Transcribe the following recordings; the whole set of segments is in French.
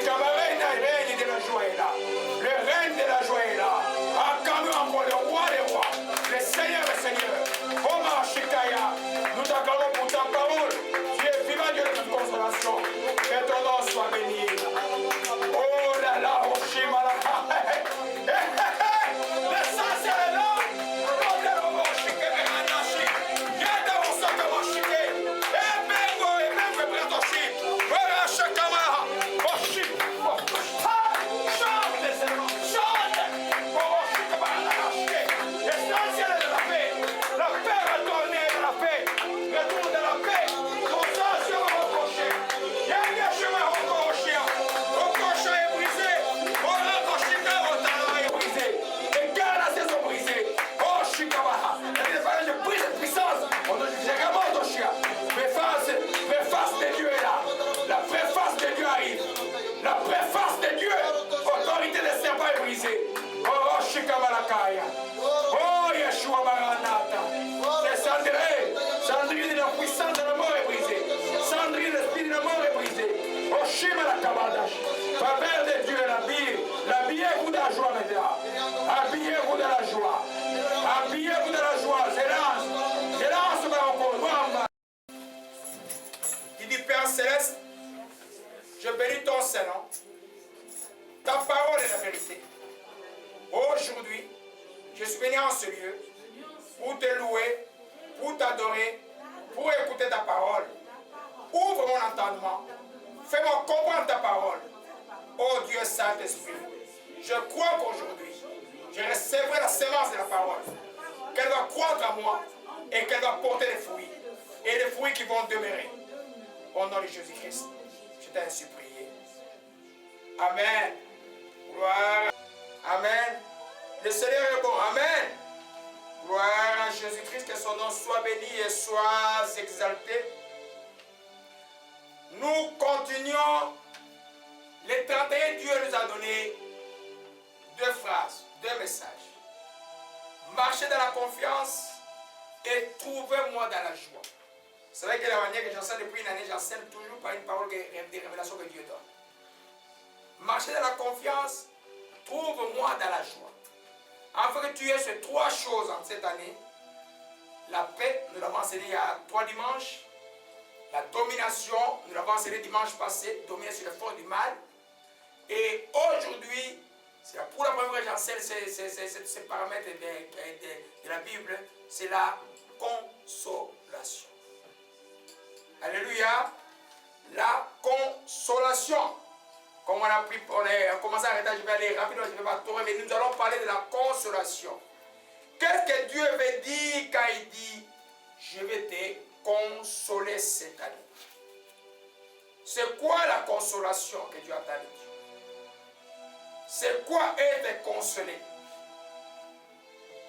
Shikabarena, le règne de la joie est là. Le règne de la joie est là. Acclamons encore le roi des rois, le Seigneur des seigneurs. Oh ma Shikaya, nous t'acclamons pour ta parole. Tu es vivant, Dieu de toute consolation. Que ton nom soit béni. Oh là là, oh Shimalaka. L'essentiel est là. La préface de Dieu, autorité des serpents est brisée. Oh, Shikamalakaya. Oh, Yeshua Maranatha. C'est Cendrille de la puissance de la mort est brisée. Cendrille de l'esprit de la mort est brisée. Oh, Shimalakabadash. Faveur de Dieu, l'habillez-vous de la joie maintenant. Habillez-vous de la joie. Habillez-vous de la joie. Je lance ma rencontre. Il dit Père Céleste, je bénis ton Saint-Nom. Ta parole est la vérité. Aujourd'hui, je suis venu en ce lieu pour te louer, pour t'adorer, pour écouter ta parole. Ouvre mon entendement. Fais-moi comprendre ta parole. Oh Dieu Saint-Esprit, je crois qu'aujourd'hui, je recevrai la sémence de la parole. Qu'elle va croître à moi et qu'elle va porter des fruits. Et des fruits qui vont demeurer. Au nom de Jésus-Christ. Je t'ai ainsi prié. Amen. Gloire. Amen. Le Seigneur est bon. Amen. Gloire à Jésus-Christ. Que son nom soit béni et soit exalté. Nous continuons. Les 31, Dieu nous a donné 2 phrases, 2 messages. Marchez dans la confiance et trouvez-moi dans la joie. C'est vrai que la manière que j'enseigne depuis une année, j'enseigne toujours par une parole des révélations que Dieu donne. Marcher dans la confiance, trouve-moi dans la joie. Afin que tu aies ces 3 choses en cette année. La paix, nous l'avons enseigné il y a 3 dimanches. La domination, nous l'avons enseigné dimanche passé, dominer sur les forces du mal. Et aujourd'hui, c'est pour la première fois que j'enseigne ces paramètres de la Bible, c'est la consolation. Alléluia. La consolation. Comme on a commencé à arrêter, je vais aller rapidement, je ne vais pas tout revenir. Nous allons parler de la consolation. Qu'est-ce que Dieu veut dire quand il dit je vais te consoler cette année? C'est quoi la consolation que Dieu attend de Dieu? C'est quoi être consolé?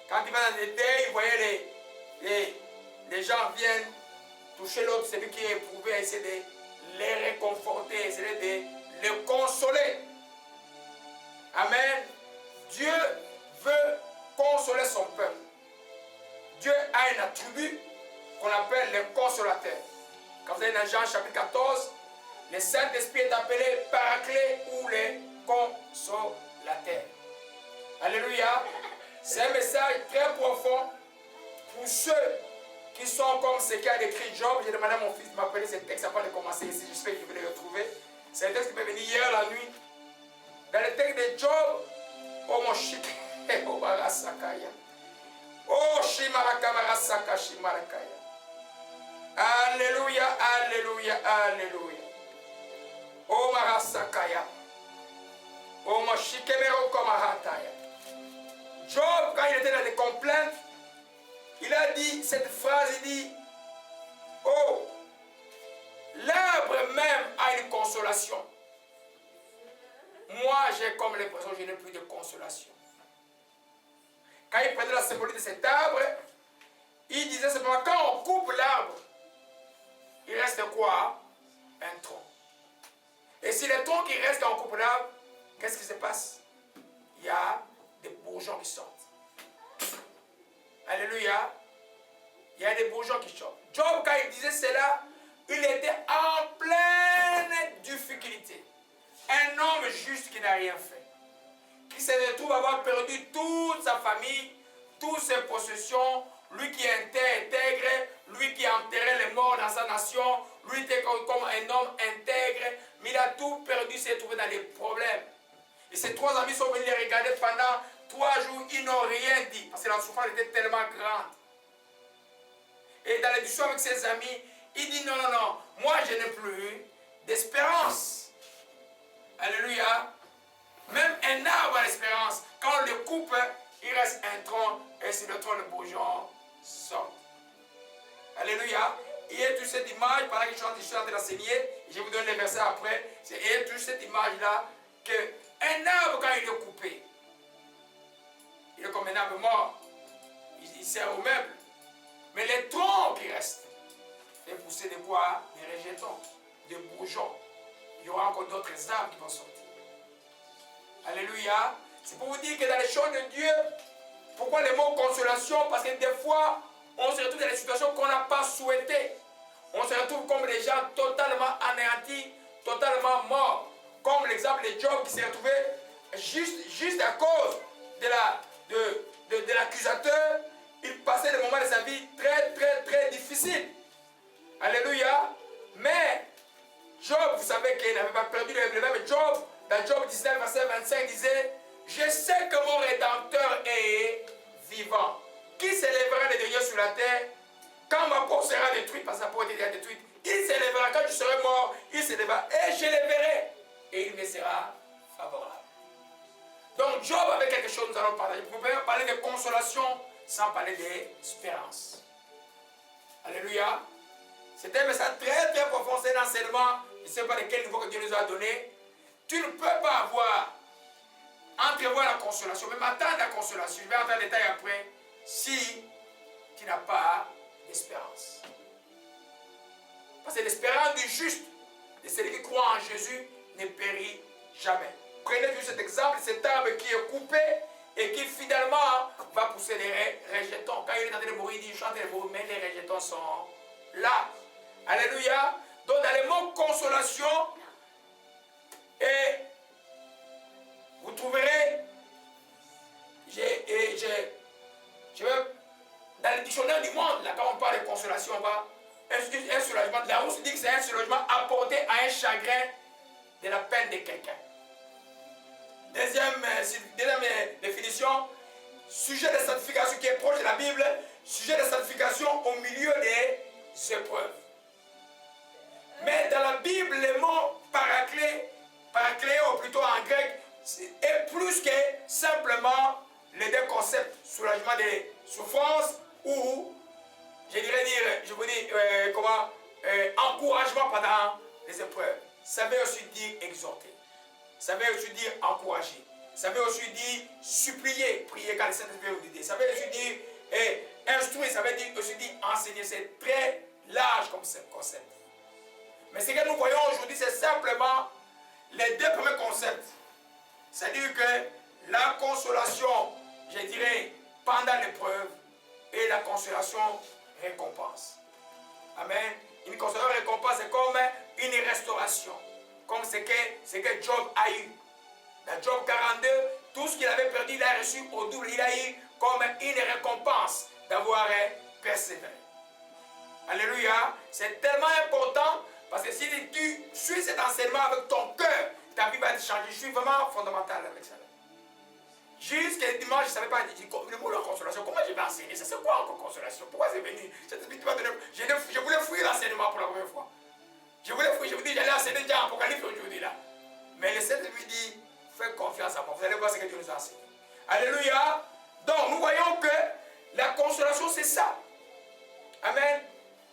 Quand il va dans les deuils, vous voyez les gens viennent toucher l'autre, celui qui est éprouvé, essayer de les réconforter, essayer de les consoler. Amen. Dieu veut consoler son peuple. Dieu a un attribut qu'on appelle le consolateur. Quand vous allez dans Jean chapitre 14, le Saint-Esprit est appelé Paraclet ou le consolateur. Alléluia. C'est un message très profond pour ceux qui sont comme ce qu'a décrit Job. J'ai demandé à mon fils de m'appeler ce texte avant de commencer ici. J'espère que je vais le retrouver. C'est un texte qui m'est venu hier la nuit. Dans le texte de Job, oh mon chic, oh Barasakaya. Oh Shimarakamara Shimarakaya. Alléluia, alléluia, alléluia. Oh Marasakaya. Oh mon chikemero Komahataya. Job, quand il était dans des complaintes, il a dit cette phrase, il dit, oh, l'arbre même a une consolation. Moi, j'ai comme l'impression que je n'ai plus de consolation. Quand il prenait la symbolique de cet arbre, il disait simplement, quand on coupe l'arbre, il reste quoi? Un tronc. Et si le tronc qui reste quand on coupe l'arbre, qu'est-ce qui se passe? Il y a des bourgeons qui sortent. Alléluia. Il y a des bourgeons qui sortent. Job, quand il disait cela, il était en pleine difficulté. Un homme juste qui n'a rien fait. Qui se retrouve à avoir perdu toute sa famille, toutes ses possessions, lui qui est intègre, lui qui a enterré les morts dans sa nation, lui était comme un homme intègre, mais il a tout perdu, il s'est trouvé dans des problèmes. Et ses 3 amis sont venus les regarder pendant 3 jours, ils n'ont rien dit, parce que la souffrance était tellement grande. Et dans la discussion avec ses amis, il dit non, non, non, moi je n'ai plus d'espérance. Alléluia. Même un arbre a l'espérance. Quand on le coupe, il reste un tronc et sur le tronc, le bourgeon sort. Alléluia. Il y a toute cette image, pendant que je suis en train d'enseigner, je vous donne les versets après, il y a toute cette image-là, qu'un arbre, quand il est coupé, il est comme un arbre mort. Il sert au meuble. Mais les troncs qui restent, fait pousser de quoi? Des rejetons, des bourgeons. Il y aura encore d'autres arbres qui vont sortir. Alléluia. C'est pour vous dire que dans les choses de Dieu, pourquoi le mot consolation? Parce que des fois, on se retrouve dans des situations qu'on n'a pas souhaitées. On se retrouve comme des gens totalement anéantis, totalement morts. Comme l'exemple de Job qui s'est retrouvé juste à cause de l'accusateur. Il passait des moments de sa vie très, très, très difficiles. Alléluia. Mais Job, vous savez qu'il n'avait pas perdu le même Job. Dans Job 19, verset 25, disait: je sais que mon Rédempteur est vivant. Qui s'élèvera les derniers sur la terre? Quand ma peau sera détruite, parce que sa peau était déjà détruite, il s'élèvera. Quand je serai mort, il s'élèvera et je le verrai. Et il me sera favorable. Donc Job avait quelque chose, nous allons parler. Vous pouvez parler de consolation sans parler d'espérance. Alléluia. C'est un message très très profond, c'est un enseignement. Je ne sais pas de quel niveau que Dieu nous a donné. Tu ne peux pas entrevoir la consolation, même attendre la consolation. Je vais entrer en détail après. Si tu n'as pas d'espérance. Parce que l'espérance du juste, de celui qui croit en Jésus, ne périt jamais. Prenez juste cet exemple, cet arbre qui est coupé et qui finalement va pousser des rejetons. Quand il est en train de mourir, il dit: chante les mots, mais les rejetons sont là. Alléluia. Donc dans les mots consolation, et vous trouverez, dans le dictionnaire du monde, là, quand on parle de consolation, un soulagement, la Rousse dit que c'est un soulagement apporté à un chagrin de la peine de quelqu'un. Deuxième définition, sujet de sanctification qui est proche de la Bible, sujet de sanctification au milieu des épreuves. Mais dans la Bible, le mot paracléo, plutôt en grec, est plus que simplement les deux concepts, soulagement des souffrances ou, encouragement pendant les épreuves. Ça veut aussi dire exhorter. Ça veut aussi dire encourager. Ça veut aussi dire supplier, prier quand le Saint-Esprit vous dit. Ça veut aussi dire instruire, ça veut aussi dire enseigner. C'est très large comme concept. Mais ce que nous voyons aujourd'hui, c'est simplement les deux premiers concepts. C'est-à-dire que la consolation, je dirais, pendant l'épreuve, et la consolation récompense. Amen. Une consolation récompense, c'est comme une restauration. Comme ce que Job a eu. Dans Job 42, tout ce qu'il avait perdu, il a reçu au double. Il a eu comme une récompense d'avoir persévéré. Alléluia. C'est tellement important parce que si tu suis cet enseignement avec ton cœur, ta vie va être changée. Je suis vraiment fondamental avec ça. Jusqu'à dimanche, je ne savais pas le mot de consolation. Comment je vais enseigner? C'est quoi encore consolation? Pourquoi c'est venu? Je voulais fouiller l'enseignement pour la première fois. Je vous dis, j'allais enseigner déjà Apocalypse aujourd'hui là. Mais le Seigneur lui dit, faites confiance à moi. Vous allez voir ce que Dieu nous a enseigné. Alléluia. Donc nous voyons que la consolation c'est ça. Amen.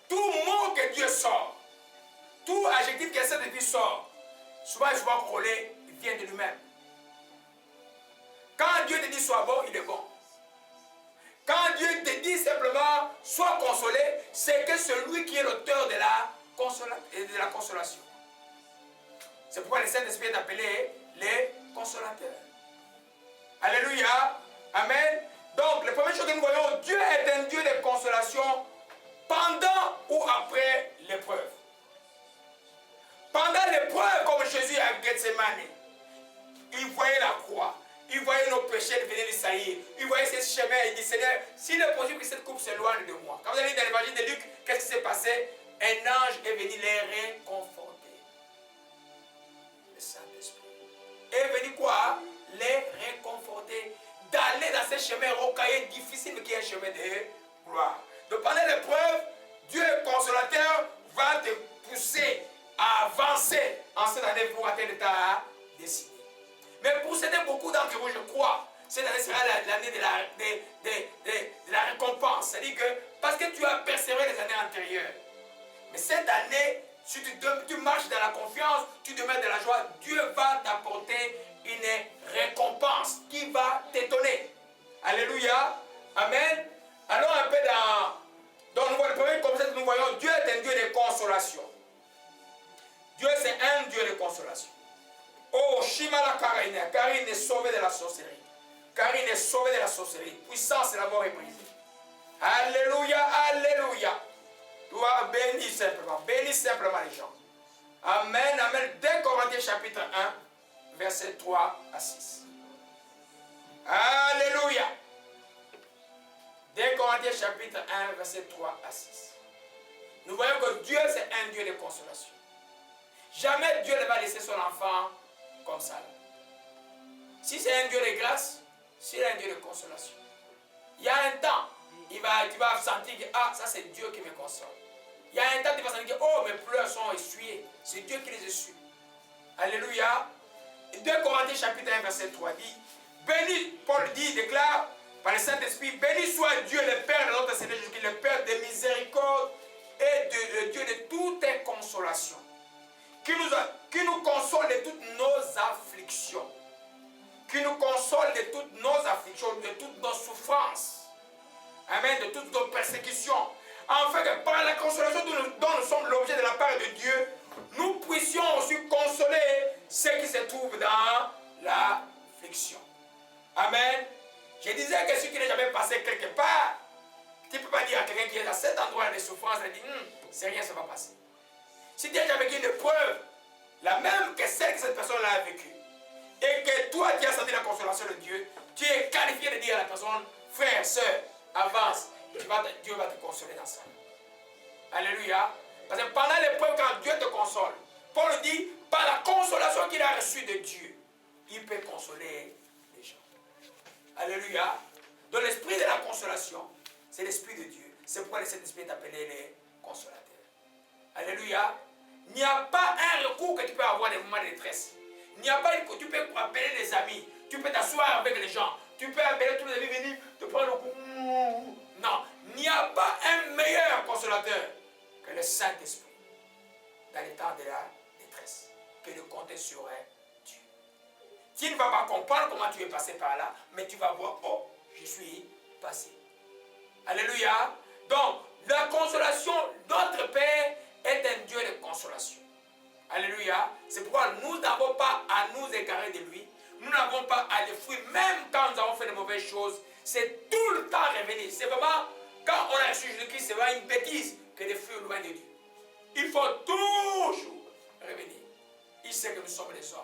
Tout mot que Dieu sort, tout adjectif que Saint-Esprit sort, souvent collé, il vient de lui-même. Quand Dieu te dit sois bon, il est bon. Quand Dieu te dit simplement sois consolé, c'est que celui qui est l'auteur de la consolation. C'est pourquoi le Saint-Esprit est appelé les consolateurs. Alléluia. Amen. Donc, la première chose que nous voyons, Dieu est un Dieu de consolation pendant ou après l'épreuve. Pendant l'épreuve, comme Jésus à Gethsemane, il voyait la croix. Il voyait nos péchés venir les saillir. Il voyait ce chemin. Il dit, Seigneur, s'il est possible que cette coupe s'éloigne de moi. Quand vous allez dans l'évangile de Luc, qu'est-ce qui s'est passé? Un ange est venu les réconforter. Le Saint-Esprit est venu quoi? Les réconforter. D'aller dans ce chemin rocailleux, difficile, mais qui est un chemin de gloire. Donc pendant l'épreuve, Dieu consolateur va te pousser à avancer en cette année pour atteindre ta destinée. Mais pour céder beaucoup d'entre vous, je crois, cette année sera l'année de la récompense. C'est-à-dire que, parce que tu as persévéré les années antérieures, mais cette année, si tu marches dans la confiance, tu demeures dans la joie, Dieu va t'apporter une récompense qui va t'étonner. Alléluia. Amen. Allons un peu dans le premier concept que nous voyons, Dieu est un Dieu de consolation. Dieu c'est un Dieu de consolation. Oh, Shimala Karine, Karine est sauvée de la sorcellerie. Karine est sauvée de la sorcellerie. Puissance de la mort est brisée. Alléluia, alléluia. Toi, bénis simplement les gens. Amen, amen. 2 Corinthiens chapitre 1, versets 3 à 6. Alléluia. 2 Corinthiens chapitre 1, versets 3 à 6. Nous voyons que Dieu c'est un Dieu de consolation. Jamais Dieu ne va laisser son enfant comme ça. Si c'est un Dieu de grâce, c'est un Dieu de consolation. Il y a un temps, tu vas sentir que ça c'est Dieu qui me console. Il y a un temps, tu vas sentir que mes pleurs sont essuyés. C'est Dieu qui les essuie. Alléluia. 2 Corinthiens chapitre 1 verset 3 dit, béni, Paul dit, déclare par le Saint-Esprit, béni soit Dieu le Père de notre Seigneur Jésus-Christ, le Père de miséricorde et le Dieu de toute consolation, qui nous console de toutes nos afflictions, qui nous console de toutes nos afflictions, de toutes nos souffrances, amen, de toutes nos persécutions, afin que par la consolation dont nous sommes l'objet de la part de Dieu, nous puissions aussi consoler ceux qui se trouvent dans l'affliction. Amen. Je disais que si tu n'es jamais passé quelque part, tu ne peux pas dire à quelqu'un qui est à cet endroit de souffrance, il dit, c'est rien, ça va passer. Si tu as déjà vécu une épreuve, la même que celle que cette personne a vécue, et que toi tu as senti la consolation de Dieu, tu es qualifié de dire à la personne, frère, soeur, avance, Dieu va te consoler dans ça. Alléluia. Parce que pendant l'épreuve, quand Dieu te console, Paul dit, par la consolation qu'il a reçue de Dieu, il peut consoler les gens. Alléluia. Donc l'esprit de la consolation, c'est l'esprit de Dieu. C'est pourquoi cet esprit est appelé les consolateurs. Alléluia. Il n'y a pas un recours que tu peux avoir dans des moments de détresse. Il n'y a pas que tu peux appeler les amis. Tu peux t'asseoir avec les gens. Tu peux appeler tous les amis venir te prendre le coup. Non. Il n'y a pas un meilleur consolateur que le Saint-Esprit dans les temps de la détresse que de compter sur Dieu. Tu ne vas pas comprendre comment tu es passé par là, mais tu vas voir, je suis passé. Alléluia. Donc, la consolation, notre Père est un Dieu de consolation. Alléluia. C'est pourquoi nous n'avons pas à nous égarer de lui. Nous n'avons pas à le fuir, même quand nous avons fait de mauvaises choses. C'est tout le temps revenir. C'est vraiment, quand on a reçu Jésus-Christ, c'est vraiment une bêtise que de fuir loin de Dieu. Il faut toujours revenir. Il sait que nous sommes des hommes.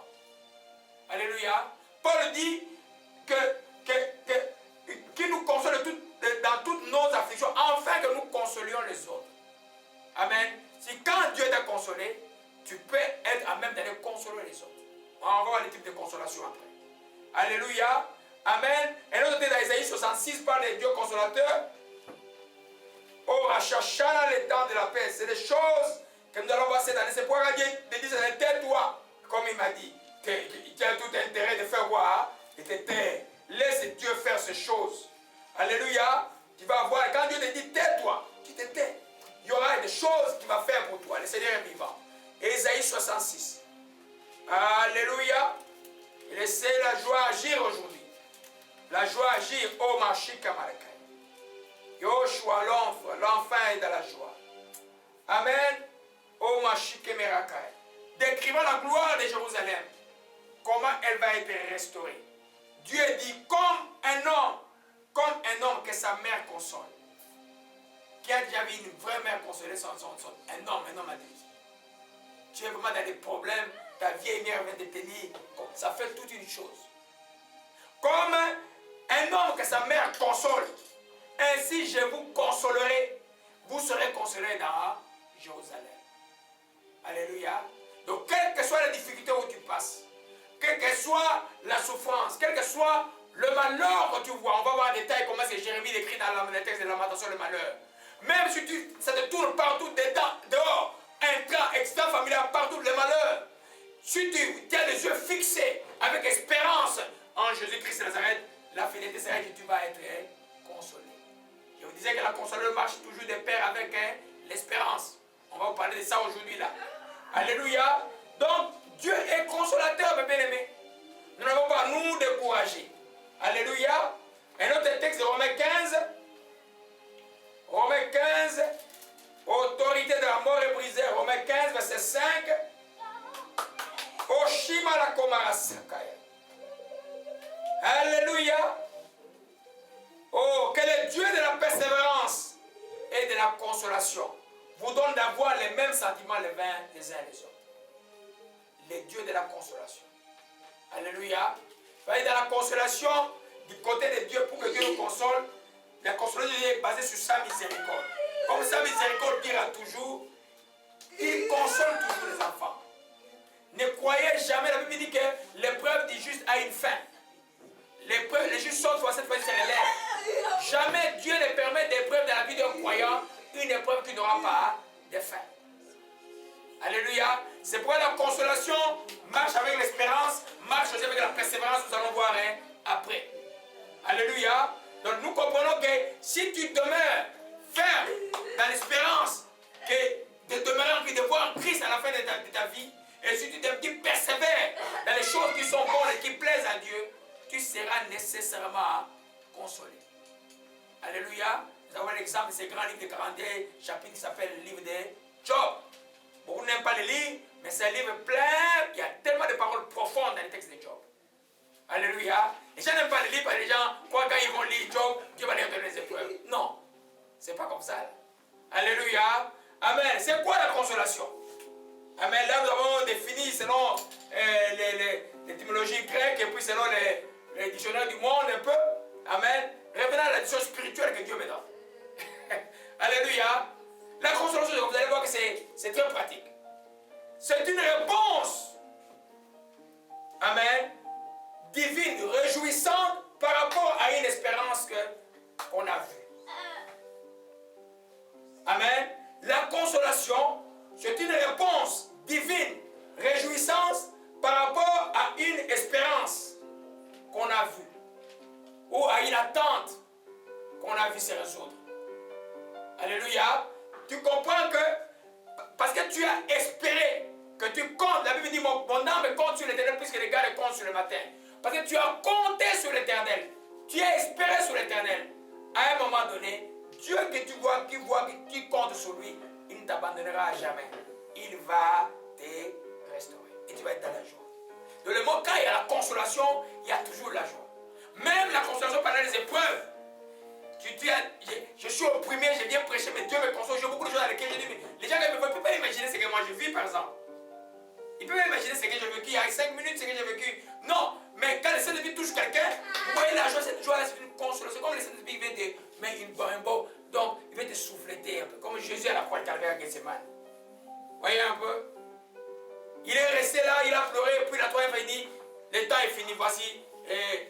Alléluia. Paul dit qu'il nous console dans toutes nos afflictions, afin que nous consolions les autres. Amen. Si quand Dieu t'a consolé, tu peux être à même d'aller consoler les autres. On va voir les types de consolation après. Alléluia. Amen. Et l'autre dans Isaïe 66 parle de Dieu consolateur. Oh, Rachachana, le temps de la paix. C'est des choses que nous allons voir cette année. C'est pourquoi Dieu dit, tais-toi, comme il m'a dit. Tu as tout intérêt de faire voir et te taire. Laisse Dieu faire ces choses. Alléluia. Tu vas voir, quand Dieu te dit tais-toi, tu te tais. Il y aura des choses qu'il va faire pour toi. Le Seigneur est vivant. Isaïe 66. Alléluia. Laissez la joie agir aujourd'hui. La joie agir au Mashika Malakai. Yoshua, l'enfant est dans la joie. Amen. Au Mashika Merakai. Décrivant la gloire de Jérusalem. Comment elle va être restaurée. Dieu dit comme un homme que sa mère console. Qui a déjà vu une vraie mère consoler un homme adulte. tu es vraiment dans des problèmes, ta vieille mère vient de te tenir, ça fait toute une chose. Comme un homme que sa mère console, ainsi je vous consolerai, vous serez consolés dans Jérusalem. Alléluia. Donc, quelle que soit la difficulté où tu passes, quelle que soit la souffrance, quel que soit le malheur que tu vois, on va voir en détail comment c'est Jérémie décrit dans le texte de Lamentation le malheur. Même si ça te tourne partout, dedans, dehors, intra, extra, familial, partout le malheur. Si tu as les yeux fixés avec espérance en Jésus-Christ de Nazareth, la fidélité sera que tu vas être consolé. Je vous disais que la consolation marche toujours de pair avec l'espérance. On va vous parler de ça aujourd'hui là. Alléluia. Donc, Dieu est consolateur, mes bien-aimés. Nous n'avons pas à nous décourager. Alléluia. Un autre texte de Romains 15. Romains 15. Autorité de la mort est brisée. Romains 15, verset 5. Oshima la komara sakaya. Alléluia. Oh, que le Dieu de la persévérance et de la consolation vous donne d'avoir les mêmes sentiments les uns les autres. Le Dieu de la consolation. Alléluia. Dans la consolation, du côté de Dieu, pour que Dieu nous console, la consolation est basée sur sa miséricorde. Comme sa miséricorde dira toujours, il console toujours les enfants. Ne croyez jamais, la Bible dit que l'épreuve du juste a une fin. Les justes sont cette fois sur les lèvres. Jamais Dieu ne permet d'épreuve dans la vie d'un croyant, une épreuve qui n'aura pas de fin. Alléluia. C'est pourquoi la consolation marche avec l'espérance, marche aussi avec la persévérance, nous allons voir après. Alléluia. Donc nous comprenons que si tu demeures ferme dans l'espérance, que de demeurer en vie, de voir Christ à la fin de ta vie, et si tu persévères dans les choses qui sont bonnes et qui plaisent à Dieu, tu seras nécessairement consolé. Alléluia. Nous avons l'exemple de ce grand livre de 41 chapitres qui s'appelle le livre de Job. Beaucoup n'aiment pas le lire, mais c'est un livre plein, il y a tellement de paroles profondes dans le texte de Job. Alléluia. Les gens n'aiment pas le lire parce que les gens croient quand ils vont lire Job, Dieu va leur donner des épreuves. Non, c'est pas comme ça. Alléluia. Amen. C'est quoi la consolation? Amen. Là, nous avons défini selon l'étymologie grecque et puis selon les dictionnaires du monde un peu. Amen. Revenons à la dimension spirituelle que Dieu me donne. Alléluia. La consolation, vous allez voir que c'est très pratique. C'est une réponse, amen, divine, réjouissante par rapport à une espérance qu'on a vue. Amen. La consolation, c'est une réponse divine, réjouissance par rapport à une espérance qu'on a vue ou à une attente qu'on a vue se résoudre. Alléluia. Tu comprends que parce que tu as espéré, que tu comptes, la Bible dit mon âme compte sur l'Éternel plus que les gars comptent sur le matin. Parce que tu as compté sur l'Éternel, tu as espéré sur l'Éternel. À un moment donné, Dieu que tu vois, qui compte sur lui, il ne t'abandonnera jamais. Il va te restaurer et tu vas être dans la joie. Dans le mot, quand il y a la consolation, il y a toujours la joie. Même la consolation pendant les épreuves. Je suis opprimé, je viens prêcher, mais Dieu me console. J'ai beaucoup de choses avec lesquelles je dis, mais les gens ne peuvent pas imaginer ce que moi je vis, par exemple. Ils peuvent imaginer ce que j'ai vécu il y a 5 minutes, ce que j'ai vécu. Non, mais quand le Saint-Esprit touche quelqu'un, vous voyez la joie, cette joie-là, c'est une consolation. Comme le Saint-Esprit vient te mettre un beau, donc il va te souffleter un peu, comme Jésus à la croix de Calvaire à Gethsemane. Voyez un peu. Il est resté là, il a pleuré, puis la troisième fois, il dit, le temps est fini, voici,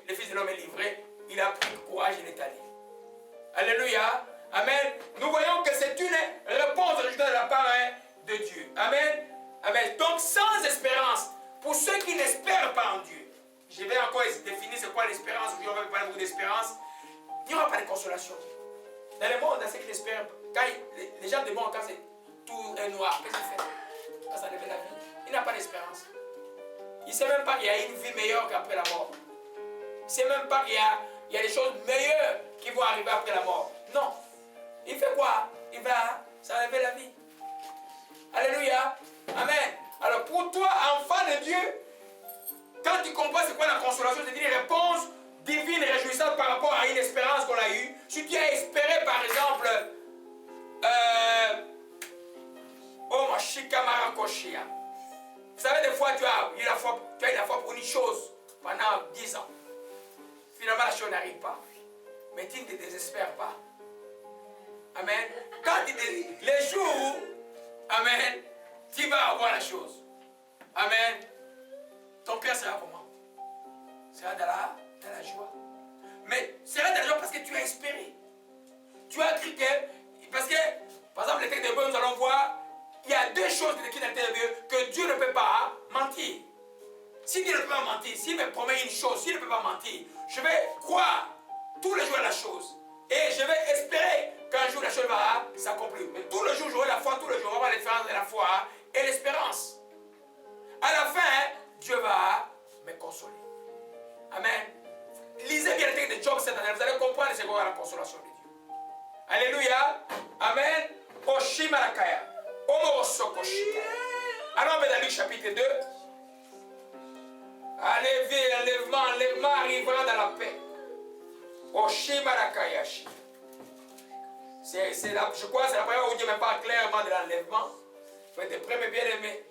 le Fils de l'homme est livré. Il a pris le courage, il est allé. Alléluia. Amen. Nous voyons que c'est une réponse de la part de Dieu. Amen. Amen. Donc sans espérance, pour ceux qui n'espèrent pas en Dieu, je vais encore définir c'est quoi l'espérance, aujourd'hui on va parler beaucoup d'espérance, il n'y aura pas de consolation. Dans le monde, dans ceux qui n'espèrent pas, quand les gens demandent quand tout est noir, qu'est-ce qu'il fait? Quand ça devient la vie, il n'a pas d'espérance. Il ne sait même pas qu'il y a une vie meilleure qu'après la mort. Il ne sait même pas qu'il y a des choses meilleures qui vont arriver après la mort. Non. Il fait quoi? Il va s'enlever la vie. Alléluia. Amen. Alors pour toi, enfant de Dieu, quand tu comprends c'est quoi la consolation, c'est une réponse divine et réjouissante par rapport à une espérance qu'on a eue. Si tu as espéré par exemple, oh ma chikamara koshia. Vous savez, des fois, tu as eu la foi pour une chose pendant 10 ans. Finalement, la chose n'arrive pas. Mais tu ne te désespères pas. Amen. Quand les jours où, amen, tu vas avoir la chose. Amen. Ton cœur sera comment? Sera dans la joie. Mais sera dans la joie parce que tu as espéré. Tu as cru que, parce que, par exemple, les textes de Dieu, nous allons voir, il y a deux choses qui dans le texte de Dieu que Dieu ne peut pas mentir. Si Dieu ne peut pas mentir, s'il me promet une chose, s'il ne peut pas mentir, je vais croire tous les jours à la chose. Et je vais espérer qu'un jour la chose va s'accomplir. Mais tous les jours, j'aurai la foi, tous les jours, on va voir la différence de la foi et l'espérance. À la fin, Dieu va me consoler. Amen. Lisez bien le texte de Job cette année, vous allez comprendre c'est quoi la consolation de Dieu. Alléluia. Amen. Oshimarakaya. Omorosokoshika. Alors on va dans Luc chapitre 2. Enlèvement arrivera dans la paix. Oshimarakayashi. Je crois que c'est la première fois où Dieu me parle clairement de l'enlèvement. Il faut être premier bien-aimé.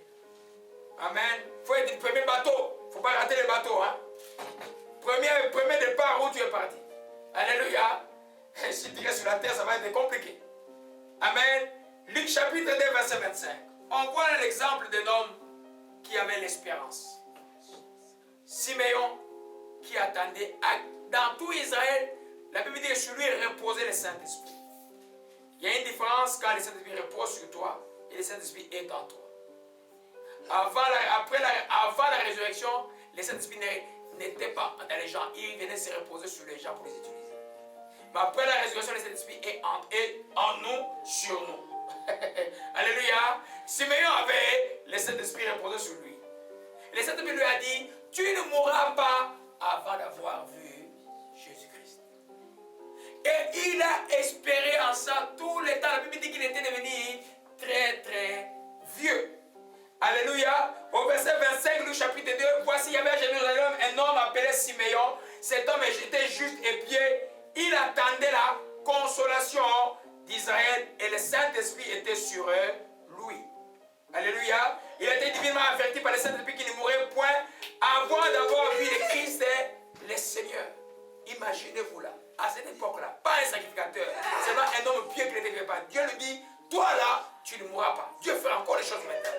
Amen. Il faut être le premier bateau. Il ne faut pas rater le bateau. Hein? Premier départ où tu es parti. Alléluia. Si tu restes sur la terre, ça va être compliqué. Amen. Luc chapitre 2, verset 25. On voit l'exemple d'un homme qui avait l'espérance. Siméon qui attendait. Dans tout Israël, la Bible dit que sur lui reposait le Saint-Esprit. Il y a une différence quand le Saint-Esprit repose sur toi et le Saint-Esprit est en toi. Avant la résurrection, le Saint-Esprit n'était pas dans les gens. Il venait se reposer sur les gens pour les utiliser. Mais après la résurrection, le Saint-Esprit est en nous, sur nous. Alléluia. Siméon avait le Saint-Esprit reposé sur lui. Le Saint-Esprit lui a dit, tu ne mourras pas avant d'avoir vu Jésus-Christ. Et il a espéré en ça tout le temps. La Bible dit qu'il était devenu très très vieux. Alléluia. Au verset 25 du chapitre 2, voici il y avait à Jérusalem un homme appelé Siméon. Cet homme était juste et pieux. Il attendait la consolation d'Israël et le Saint-Esprit était sur lui. Alléluia. Il a été divinement averti par le Saint-Esprit qu'il ne mourrait point avant d'avoir vu le Christ et le Seigneur. Imaginez-vous là, à cette époque-là, pas un sacrificateur, seulement un homme pieux qui n'était fait pas. Dieu lui dit, toi là, tu ne mourras pas. Dieu fera encore les choses maintenant.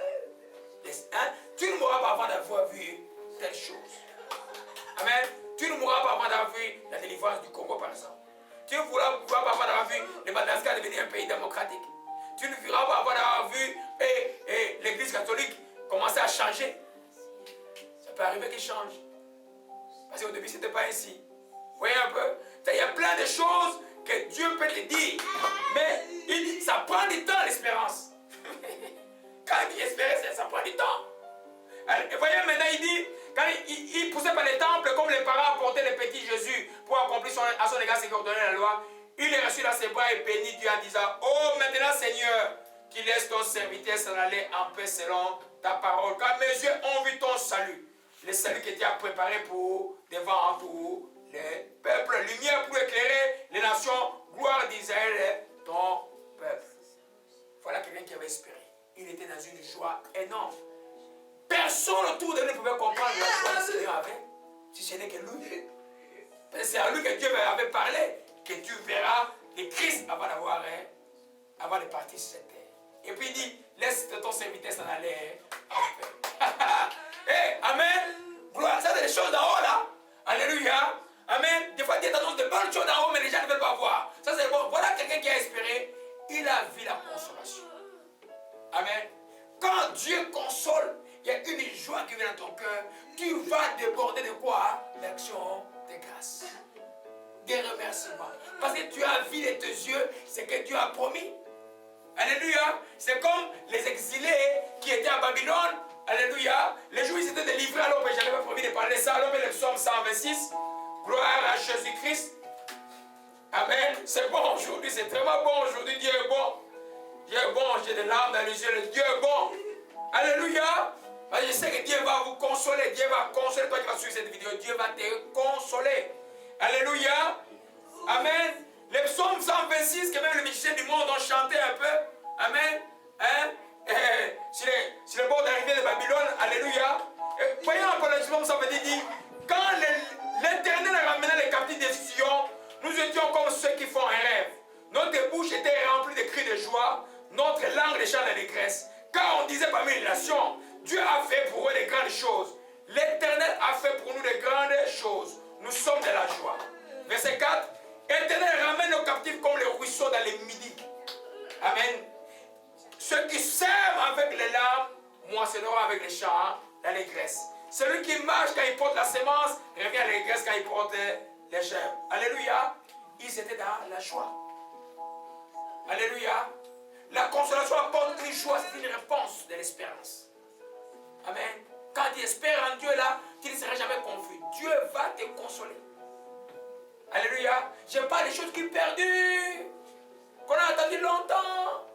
Hein? Tu ne mourras pas avant d'avoir vu telle chose. Amen. Tu ne mourras pas avant d'avoir vu la délivrance du Congo par exemple. Tu ne mourras pas avant d'avoir vu le Madagascar devenir un pays démocratique. Tu ne mourras pas avant d'avoir vu l'église catholique commencer à changer. Ça peut arriver qu'il change. Parce qu'au début, ce n'était pas ainsi. Vous voyez un peu? Il y a plein de choses que Dieu peut te dire. Mais il dit, ça prend du temps l'espérance. Quand il dit espérer, ça prend du temps. Et voyez maintenant, il dit, quand il poussait par les temples, comme les parents apportaient le petit Jésus pour accomplir à son égard ce qu'ordonnait la loi, il est reçu dans ses bras et béni Dieu en disant, oh maintenant Seigneur, qui laisse ton serviteur s'en aller en paix selon ta parole. Car mes yeux ont vu ton salut, le salut que tu as préparé devant tous les peuples, lumière pour éclairer les nations, gloire d'Israël, ton peuple. Voilà quelqu'un qui avait espéré. Il était dans une joie énorme. Personne autour de lui ne pouvait comprendre la joie que le Seigneur avait, si ce n'est que lui. C'est à lui que Dieu avait parlé, que tu verras le Christ avant de partir sur cette terre. Et puis il dit, laisse ton serviteur s'en aller en paix. Hey, amen. Gloire, ça c'est des choses d'en haut là. Alléluia. Amen. Des fois Dieu t'annonce de bonnes choses d'en haut, mais les gens ne veulent pas voir. Ça c'est bon. Voilà quelqu'un qui a espéré. Il a vu la consolation. Amen. Quand Dieu console, il y a une joie qui vient dans ton cœur. Tu vas déborder de quoi? L'action de grâce. Des remerciements. Parce que tu as vu de tes yeux ce que Dieu a promis. Alléluia. C'est comme les exilés qui étaient à Babylone. Alléluia. Les jours où ils étaient délivrés à l'homme, je n'avais pas promis de parler de ça. L'homme est le psaume 126. Gloire à Jésus-Christ. Amen. C'est bon aujourd'hui. C'est vraiment bon aujourd'hui. Dieu est bon. Dieu est bon. J'ai des larmes dans les yeux. Dieu est bon. Alléluia. Parce que je sais que Dieu va vous consoler. Dieu va consoler toi qui vas suivre cette vidéo. Dieu va te consoler. Alléluia. Amen. Le psaume 126 que même les musiciens du monde ont chanté un peu. Amen. Hein? sur le bord d'arrivée de Babylone, alléluia. Voyons encore le ça veut dire, quand l'Éternel ramenait les captifs de Sion, nous étions comme ceux qui font un rêve. Notre bouche était remplie de cris de joie, notre langue de chants d'allégresse. Car on disait parmi les nations, Dieu a fait pour eux de grandes choses. L'Éternel a fait pour nous de grandes choses. Nous sommes de la joie. Verset 4. L'Éternel ramène nos captifs comme les ruisseaux dans les midis. Amen. Ceux qui sèment avec les larmes moissonneront avec les chants d'allégresse. Celui qui marche quand il porte la sémence revient à l'allégresse quand il porte les germes. Alléluia. Ils étaient dans la joie. Alléluia. La consolation apporte une joie, c'est une réponse de l'espérance. Amen. Quand tu espères en Dieu là, tu ne seras jamais confus. Dieu va te consoler. Alléluia. Je parle des choses qui sont perdues, qu'on a attendu longtemps.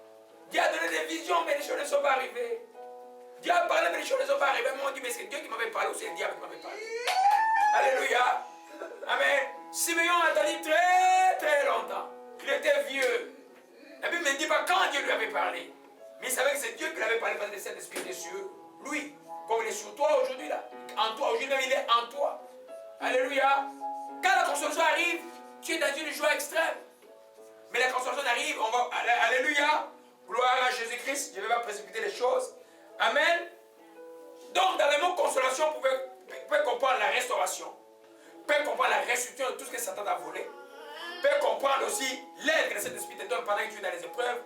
Dieu a donné des visions, mais les choses ne sont pas arrivées. Dieu a parlé, mais les choses ne sont pas arrivées. Moi, on dit, mais c'est Dieu qui m'avait parlé ou c'est le diable qui m'avait parlé? Alléluia. Amen. Simeon a attendu très très longtemps. Il était vieux. La Bible ne dit pas quand Dieu lui avait parlé. Mais il savait que c'est Dieu qui lui avait parlé parce que cet esprit est sur lui. Comme il est sur toi aujourd'hui là. En toi, aujourd'hui même il est en toi. Alléluia. Quand la consolation arrive, tu es dans une joie extrême. Mais la consolation arrive, on va. Alléluia. Gloire à Jésus-Christ. Je ne vais pas précipiter les choses. Amen. Donc dans le mot consolation, vous pouvez comprendre la restauration. Vous pouvez comprendre la restitution de tout ce que Satan a volé. Vous pouvez comprendre aussi l'aide que cet esprit te donne pendant que tu es dans les épreuves.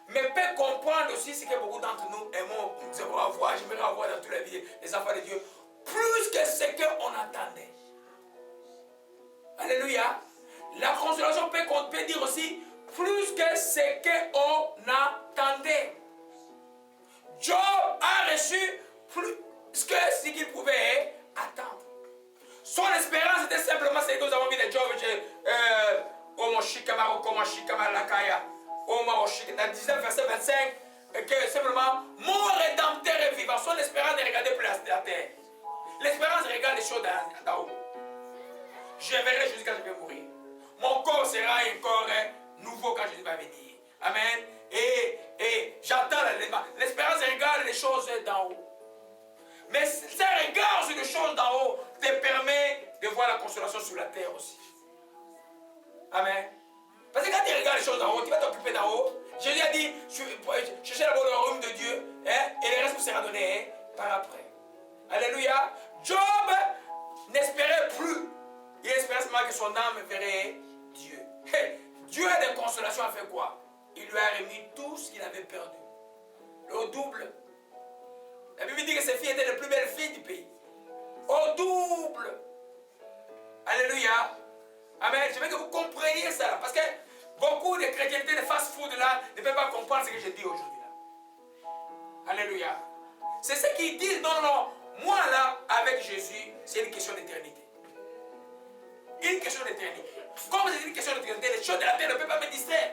Mais vous pouvez comprendre aussi ce que beaucoup d'entre nous aimons, nous aimons avoir, j'aimerais avoir dans toute la vie, les enfants de Dieu, plus que ce qu'on attendait. Alléluia. La consolation peut dire aussi plus que ce qu'on attendait. Job a reçu plus que ce qu'il pouvait attendre. Son espérance était simplement ce que nous avons vu de Job. Dans 19 verset 25, que simplement mon rédempteur est vivant. Son espérance ne regardait plus la terre. L'espérance regarde les choses d'en haut. Je verrai jusqu'à ce que je vais mourir. Mon corps sera un corps nouveau quand Jésus va venir. Amen. Et j'entends l'espérance regarde les choses d'en haut. Mais ce regard sur les choses d'en haut te permet de voir la consolation sur la terre aussi. Amen. Parce que quand tu regardes les choses d'en haut, tu vas t'occuper d'en haut. Jésus a dit, cherchez d'abord le royaume de Dieu, et le reste vous sera donné par après. Alléluia. Job n'espérait plus. Il espérait seulement que son âme verrait Dieu. Dieu de consolation a fait quoi? Il lui a remis tout ce qu'il avait perdu. Au double. La Bible dit que ses filles étaient les plus belles filles du pays. Au double. Alléluia. Amen. Je veux que vous compreniez ça. Parce que beaucoup de chrétienté de fast-food là ne peuvent pas comprendre ce que je dis aujourd'hui. Alléluia. C'est ce qu'ils disent. Non, non. Moi là, avec Jésus, c'est une question d'éternité. Une question d'éternité. Comme c'est une question d'éternité, les choses de la terre ne peuvent pas me distraire.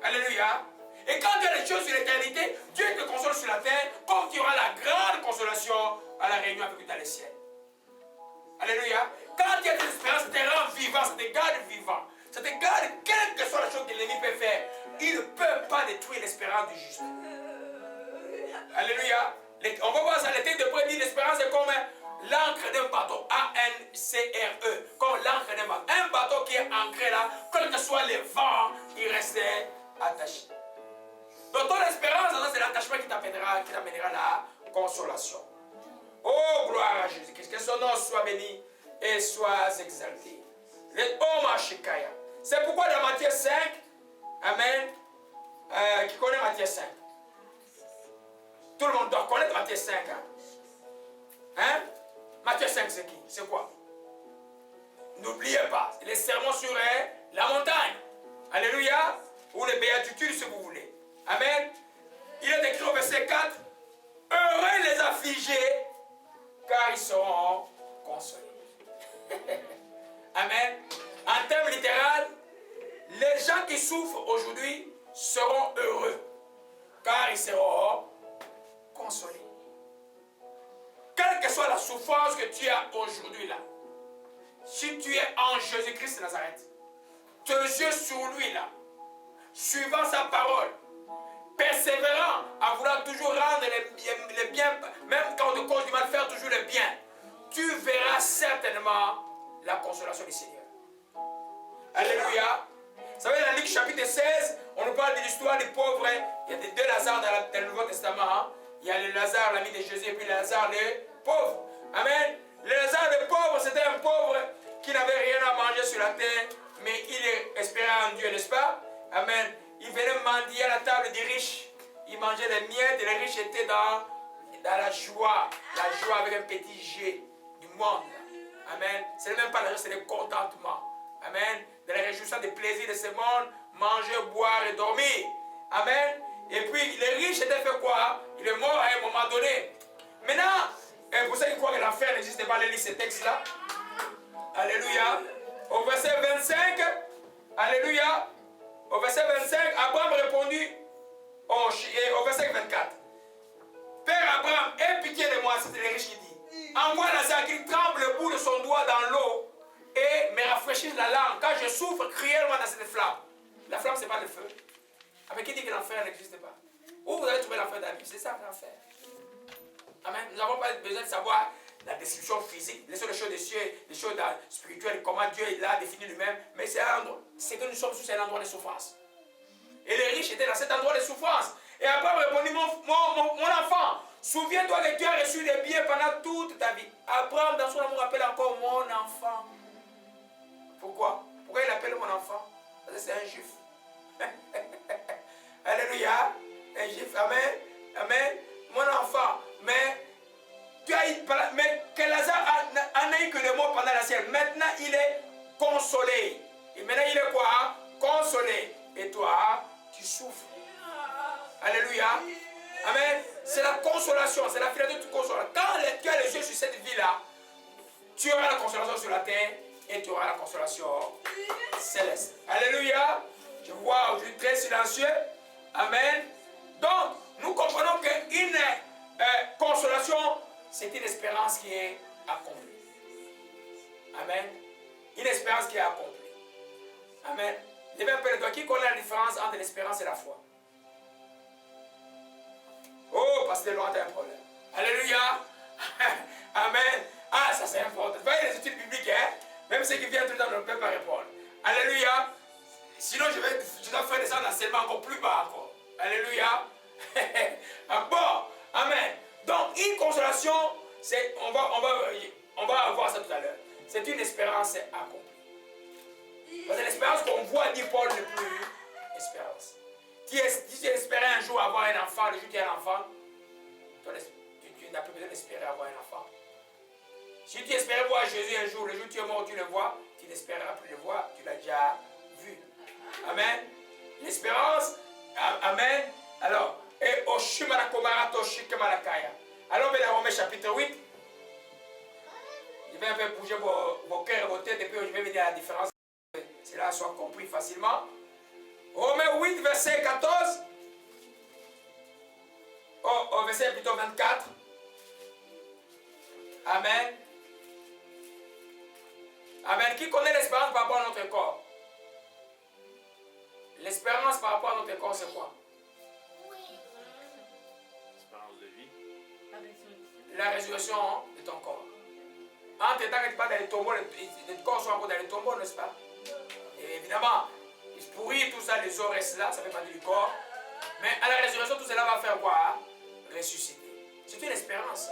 Alléluia. Et quand tu as les choses sur l'éternité, Dieu te console sur la terre, comme tu auras la grande consolation à la réunion avec lui dans les ciels. Alléluia. Quand tu as de l'espérance, ça te rend vivant, ça te garde vivant. Ça te garde, quelle que soit la chose que l'ennemi peut faire, il ne peut pas détruire l'espérance du juste. Alléluia. On va voir ça, le texte de Paul dit l'espérance est comme l'encre d'un bateau, A-N-C-R-E, comme l'encre d'un bateau. Un bateau qui est ancré là, quel que soit les vents, il restait attaché. Donc ton espérance, c'est l'attachement qui t'amènera la consolation. Oh, gloire à Jésus-Christ. Que son nom soit béni et soit exalté. C'est pourquoi dans Matthieu 5, Amen, qui connaît Matthieu 5? Tout le monde doit connaître Matthieu 5. Hein? Matthieu 5, c'est qui? C'est quoi? N'oubliez pas, les sermons sur la montagne. Alléluia. Ou les béatitudes, si vous voulez. Amen. Il est écrit au verset 4. Heureux les affligés, car ils seront consolés. Amen. En termes littéral, les gens qui souffrent aujourd'hui seront heureux, car ils seront consolés. Quelle que soit la souffrance que tu as aujourd'hui là, si tu es en Jésus-Christ de Nazareth, tes yeux sur lui là, suivant sa parole, persévérant à vouloir toujours rendre les biens, même quand on te cause du mal, faire toujours le bien, tu verras certainement la consolation du Seigneur. Alléluia. Vous savez, dans Luc chapitre 16, on nous parle de l'histoire des pauvres. Il y a deux Lazare dans le Nouveau Testament. Hein. Il y a le Lazare, l'ami de Jésus, et puis le Lazare, le pauvre. Amen. Le Lazare, le pauvre, c'était un pauvre qui n'avait rien à manger sur la terre, mais il espérait en Dieu, n'est-ce pas? Amen. Il venait mendier à la table des riches. Il mangeait les miettes et les riches étaient dans la joie avec un petit G du monde. Amen. Ce n'est même pas la joie, c'est le contentement. Amen. De la réjouissance des plaisirs de ce monde, manger, boire et dormir. Amen. Et puis, les riches étaient fait quoi? Il est mort à un moment donné. Maintenant, pour ceux qui croient que l'enfer n'existe pas, allez lire ces textes-là. Alléluia. Au verset 25, alléluia. Au verset 25, Abraham répondit au verset 24. Père Abraham, aie pitié de moi, c'est les riches qui disent. Envoie Lazare qu'il tremble le bout de son doigt dans l'eau et me rafraîchisse la langue, car je souffre cruellement dans cette flamme. La flamme, ce n'est pas le feu. Avec qui dit que l'enfer n'existe pas? Où vous avez trouvé l'enfer dans la Bible? C'est ça l'enfer. Amen. Nous n'avons pas besoin de savoir la description physique, les choses des cieux, les choses spirituelles, comment Dieu l'a défini lui-même. Mais c'est que nous sommes sur un endroit de souffrance. Et les riches étaient dans cet endroit de souffrance. Et Abraham répondit, mon enfant, souviens-toi que tu as reçu des biens pendant toute ta vie. Abraham, dans son amour, appelle encore mon enfant. Pourquoi? Pourquoi il appelle mon enfant? Parce que c'est un juif. Alléluia. Un juif. Amen. Amen. Mon enfant. Mais que Lazare en a eu que le mot pendant la sienne. Maintenant, il est consolé. Et maintenant, il est quoi? Consolé. Et toi, tu souffres. Alléluia. Amen. C'est la consolation. C'est la finalité de toute consolation. Quand tu as les yeux sur cette vie-là, tu auras la consolation sur la terre et tu auras la consolation céleste. Alléluia. Je vois aujourd'hui très silencieux. Amen. Donc, nous comprenons qu'une consolation, c'est une espérance qui est accomplie. Amen. Une espérance qui est accomplie. Amen. Levez un peu le doigt. Qui connaît la différence entre l'espérance et la foi? Oh, parce que loin, tu as un problème. Alléluia. Amen. Ah, ça c'est important. Vous voyez les études bibliques, hein? Même ceux qui viennent tout le temps ne peuvent pas répondre. Alléluia. Sinon, je dois faire descendre l'enseignement encore plus bas encore. Alléluia. Bon. Amen. Donc, une consolation, on va voir ça tout à l'heure. C'est une espérance accomplie. Parce que l'espérance qu'on voit, dit Paul, n'est plus espérance. Si tu espérais un jour avoir un enfant, le jour où tu as un enfant, tu n'as plus besoin d'espérer avoir un enfant. Si tu espérais voir Jésus un jour, le jour où tu es mort, tu le vois, tu n'espéreras plus le voir, tu l'as déjà vu. Amen. L'espérance, amen. Alors, et au Shimarakomarato Shikemalakaya. Alors, on va dans Romains chapitre 8. Je vais un peu bouger vos cœurs et vos têtes, et puis je vais venir à la différence. Cela soit compris facilement. Romains 8, verset 14. Au verset plutôt 24. Amen. Amen. Qui connaît l'espérance par rapport à notre corps? L'espérance par rapport à notre corps, c'est quoi? L'espérance de vie. La résurrection de ton corps. Entre temps que tu pars dans les tombeaux, les corps sont encore dans les tombeaux, n'est-ce pas? Et évidemment, ils se pourrit, tout ça, les os restent là, ça fait partie du corps. Mais à la résurrection, tout cela va faire quoi? Ressusciter. C'est une espérance.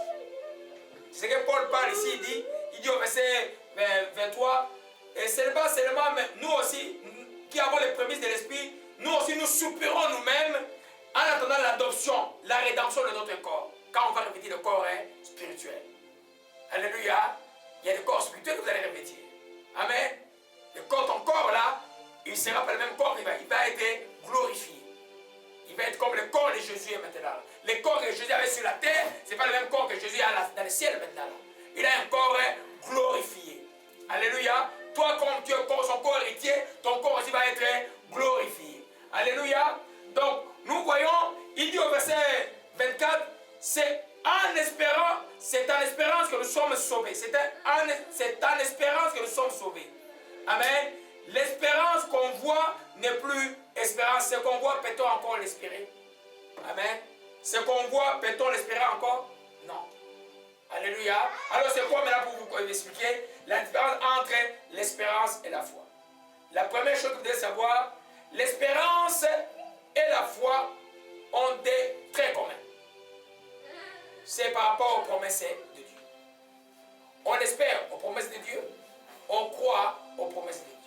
C'est ce que Paul parle ici, il dit au verset 23, et ce n'est pas seulement nous aussi, qui avons les prémices de l'esprit, nous aussi nous soupirons nous-mêmes en attendant l'adoption, la rédemption de notre corps. Quand on va revêtir le corps spirituel. Alléluia. Il y a le corps spirituel que vous allez revêtir. Amen. Le corps, ton corps là, il ne sera pas le même corps, il va être glorifié. Il va être comme le corps de Jésus maintenant. Le corps que Jésus avait sur la terre, ce n'est pas le même corps que Jésus a dans le ciel maintenant. Il a un corps glorifié. Alléluia. Toi, comme tu es son corps héritier, ton corps aussi va être glorifié. Alléluia. Donc, nous voyons, il dit au verset 24, c'est en espérance que nous sommes sauvés. C'est en espérance que nous sommes sauvés. Amen. L'espérance qu'on voit n'est plus espérance. Ce qu'on voit, peut-on encore l'espérer? Amen. Ce qu'on voit, peut-on l'espérer encore? Non. Alléluia. Alors c'est quoi maintenant pour vous expliquer la différence entre l'espérance et la foi? La première chose que vous devez savoir, l'espérance et la foi ont des traits communs. C'est par rapport aux promesses de Dieu. On espère aux promesses de Dieu, on croit aux promesses de Dieu.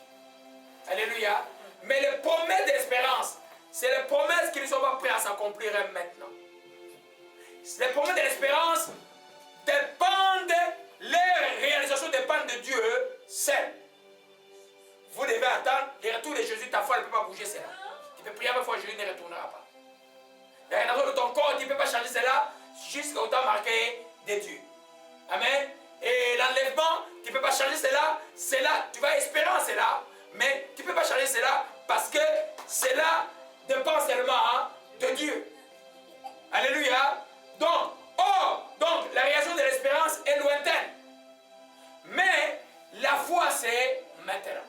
Alléluia. Mais les promesses d'espérance, c'est les promesses qui ne sont pas prêtes à s'accomplir maintenant. Les promesses de l'espérance dépendent, les réalisations dépendent de Dieu seul. Vous devez attendre le retour de Jésus, ta foi ne peut pas bouger cela. Tu peux prier avec foi, Jésus ne retournera pas. La réalisation de ton corps, tu ne peux pas changer cela jusqu'au temps marqué de Dieu. Amen. Et l'enlèvement, tu ne peux pas changer cela. Cela, tu vas espérer en cela, mais tu ne peux pas changer cela parce que cela dépend seulement de Dieu. Alléluia. Donc, la réaction de l'espérance est lointaine. Mais la foi, c'est maintenant.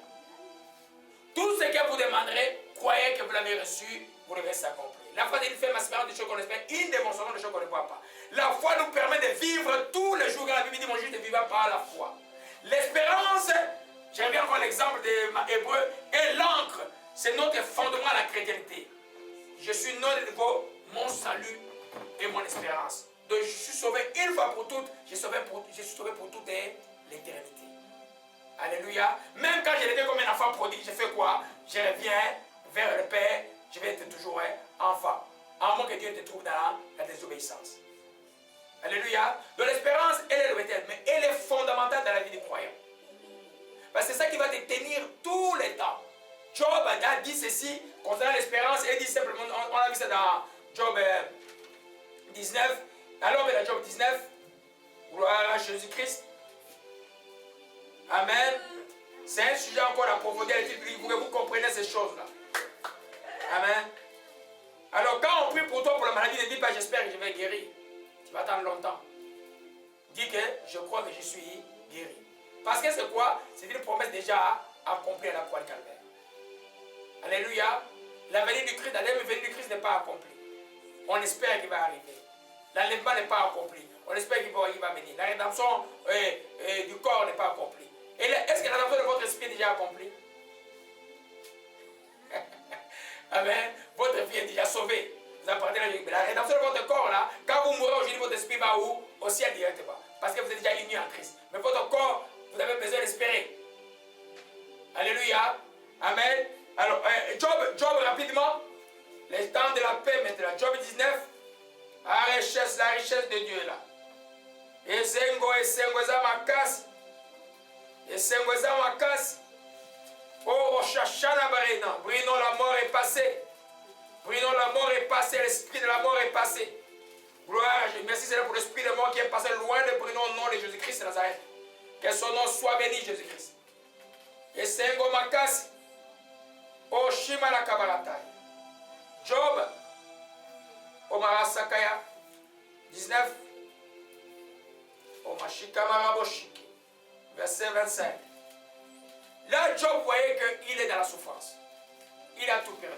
Tout ce que vous demanderez, croyez que vous l'avez reçu, vous devez s'accomplir. La foi, c'est une ferme espérance des choses qu'on espère, une démonstration des choses qu'on ne voit pas. La foi nous permet de vivre tous les jours. La Bible dit, mon juste vivra par la foi. L'espérance, je reviens encore l'exemple de Hébreu, est l'encre. C'est notre fondement à la chrétienté. Je suis né de nouveau, mon salut et mon espérance. Donc je suis sauvé une fois pour toutes, je suis sauvé pour toute l'éternité. Alléluia. Même quand je l'étais comme un enfant prodigue, je fais quoi? Je reviens vers le Père, je vais être toujours enfant. En moins que Dieu te trouve dans la désobéissance. Alléluia. Donc l'espérance, elle est lointaine, mais elle est fondamentale dans la vie du croyant. Parce que c'est ça qui va te tenir tous les temps. Job a dit ceci concernant l'espérance, il dit simplement, on a vu ça dans Job 19, alors dans Job 19, gloire à Jésus-Christ. Amen. C'est un sujet encore approfondi, pour que vous compreniez ces choses-là. Amen. Alors quand on prie pour toi pour la maladie, ne dis pas j'espère que je vais guérir. Tu vas attendre longtemps. Dis que je crois que je suis guéri. Parce que c'est quoi? C'est une promesse déjà accomplie à la croix de Calvaire. Alléluia. La venue du Christ, la venue du Christ n'est pas accomplie. On espère qu'il va arriver. L'enlèvement n'est pas accompli. On espère qu'il va venir. La rédemption du corps n'est pas accomplie. Est-ce que la rédemption de votre esprit est déjà accomplie? Amen. Votre vie est déjà sauvée. Vous appartenez à Dieu. Mais la rédemption de votre corps, là, quand vous mourrez aujourd'hui, votre esprit va où? Au ciel directement. Parce que vous êtes déjà unis en Christ. Mais votre corps, vous avez besoin d'espérer. Alléluia. Amen. Alors, Job rapidement. Les temps de la paix maintenant. Job 19. La richesse de Dieu là. Esengo za makasi. Esengo za makasi. Oh, Shashana Barena. Bruno, la mort est passée. Bruno, la mort est passée. L'esprit de la mort est passé. Gloire à Dieu. Merci Seigneur pour l'esprit de mort qui est passé loin de Bruno au nom de Jésus-Christ de Nazareth. Que son nom soit béni, Jésus-Christ. Esengo makasi. Oh, Shimala Kabaratai. Job. Omara Sakaya 19. Omashika Maraboshiki. Verset 25. Là, Job voyait qu'il est dans la souffrance. Il a tout perdu.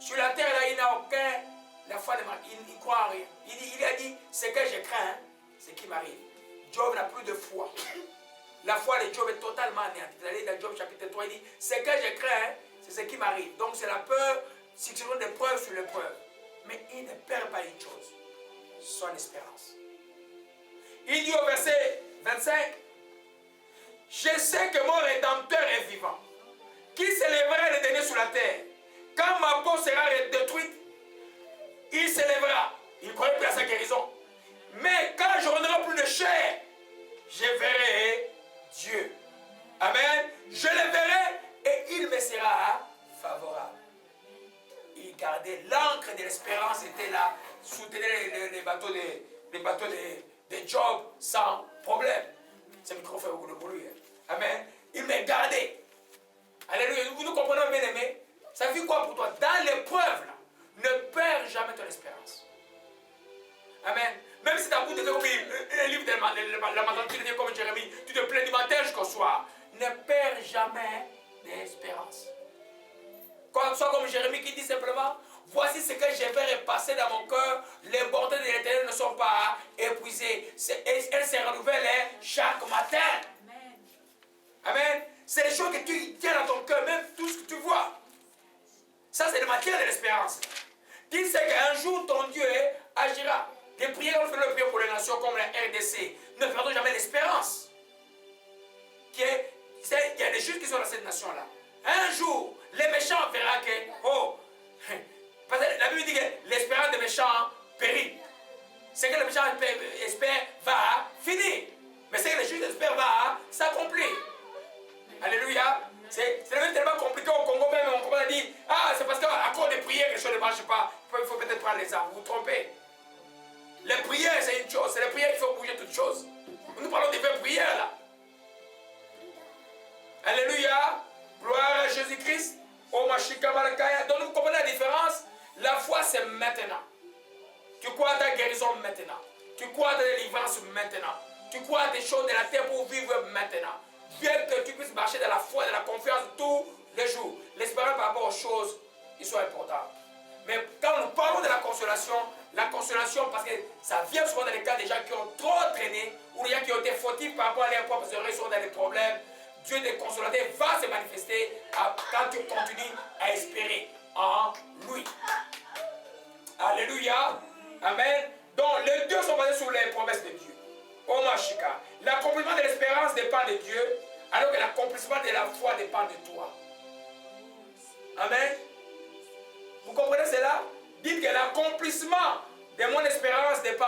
Sur la terre, là, il n'a aucun. La foi de il ne croit en rien. Il a dit, ce que je crains, c'est qui m'arrive. Job n'a plus de foi. La foi de Job est totalement anéantie. Vous allez dans Job chapitre 3, il dit, ce que je crains, c'est ce qui m'arrive. Donc c'est la peur, succession de preuve sur l'épreuve. Mais il ne perd pas une chose, son espérance. Il dit au verset 25, je sais que mon Rédempteur est vivant, qui s'élèvera le dernier sur la terre. Quand ma peau sera détruite, il s'élèvera. Il croyait plus à sa guérison. Mais quand je n'aurai plus de chair, je verrai Dieu. Amen. Je le verrai et il me sera favorable. Il gardait l'encre de l'espérance, était là, soutenait les bateaux de Job sans problème. Ce micro fait beaucoup de bruit. Amen. Il m'a gardé. Alléluia. Vous nous comprenez, bien aimé? Ça fait quoi pour toi? Dans l'épreuve, ne perds jamais ton espérance. Amen. Même si tu as goûté un livre de la matin, tu te dis comme Jérémie, tu te plains du matin jusqu'au soir. Ne perds jamais d'espérance. Soit comme Jérémie qui dit simplement, voici ce que je vais repasser dans mon cœur. Les bontés de l'Éternel ne sont pas épuisées. Elles se renouvellent chaque matin. Amen. C'est les choses que tu tiens dans ton cœur, même tout ce que tu vois. Ça, c'est la matière de l'espérance. Dis c'est qu'un jour, ton Dieu agira. Des prières, on fait le prière pour les nations comme la RDC. Ne perdons jamais l'espérance. Il y a des choses qui sont dans cette nation-là. Un jour, les méchants verront que, oh, parce que la Bible dit que l'espérance des méchants périt. Ce que les méchants espèrent va finir. Mais ce que les choses espèrent va s'accomplir. Alléluia. C'est même tellement compliqué au Congo, même on commence à dire, ah, c'est parce qu'à cause des prières, quelque chose ne marche pas. Il faut peut-être prendre les armes. Vous vous trompez. Les prières, c'est une chose. C'est les prières qui font bouger toutes choses. Nous parlons des vraies prières là. Alléluia. Gloire à Jésus-Christ. Oh, Mashika Malakaya. Donc, vous comprenez la différence? La foi, c'est maintenant. Tu crois à ta guérison maintenant. Tu crois à ta délivrance maintenant. Tu crois à des choses de la terre pour vivre maintenant. Bien que tu puisses marcher dans la foi, dans la confiance tous les jours. L'espérance par rapport aux choses qui sont importantes. Mais quand nous parlons de la consolation parce que ça vient souvent dans les cas des gens qui ont trop traîné ou des gens qui ont été fautifs par rapport à leurs propres erreurs, sont dans des problèmes. Dieu des consolateurs va se manifester quand tu continues à espérer en lui. Alléluia. Amen. Donc les deux sont basés sur les promesses de Dieu. Oh Mashika. L'accomplissement de l'espérance dépend de Dieu, alors que l'accomplissement de la foi dépend de toi. Amen. Vous comprenez cela? Dites que l'accomplissement de mon espérance dépend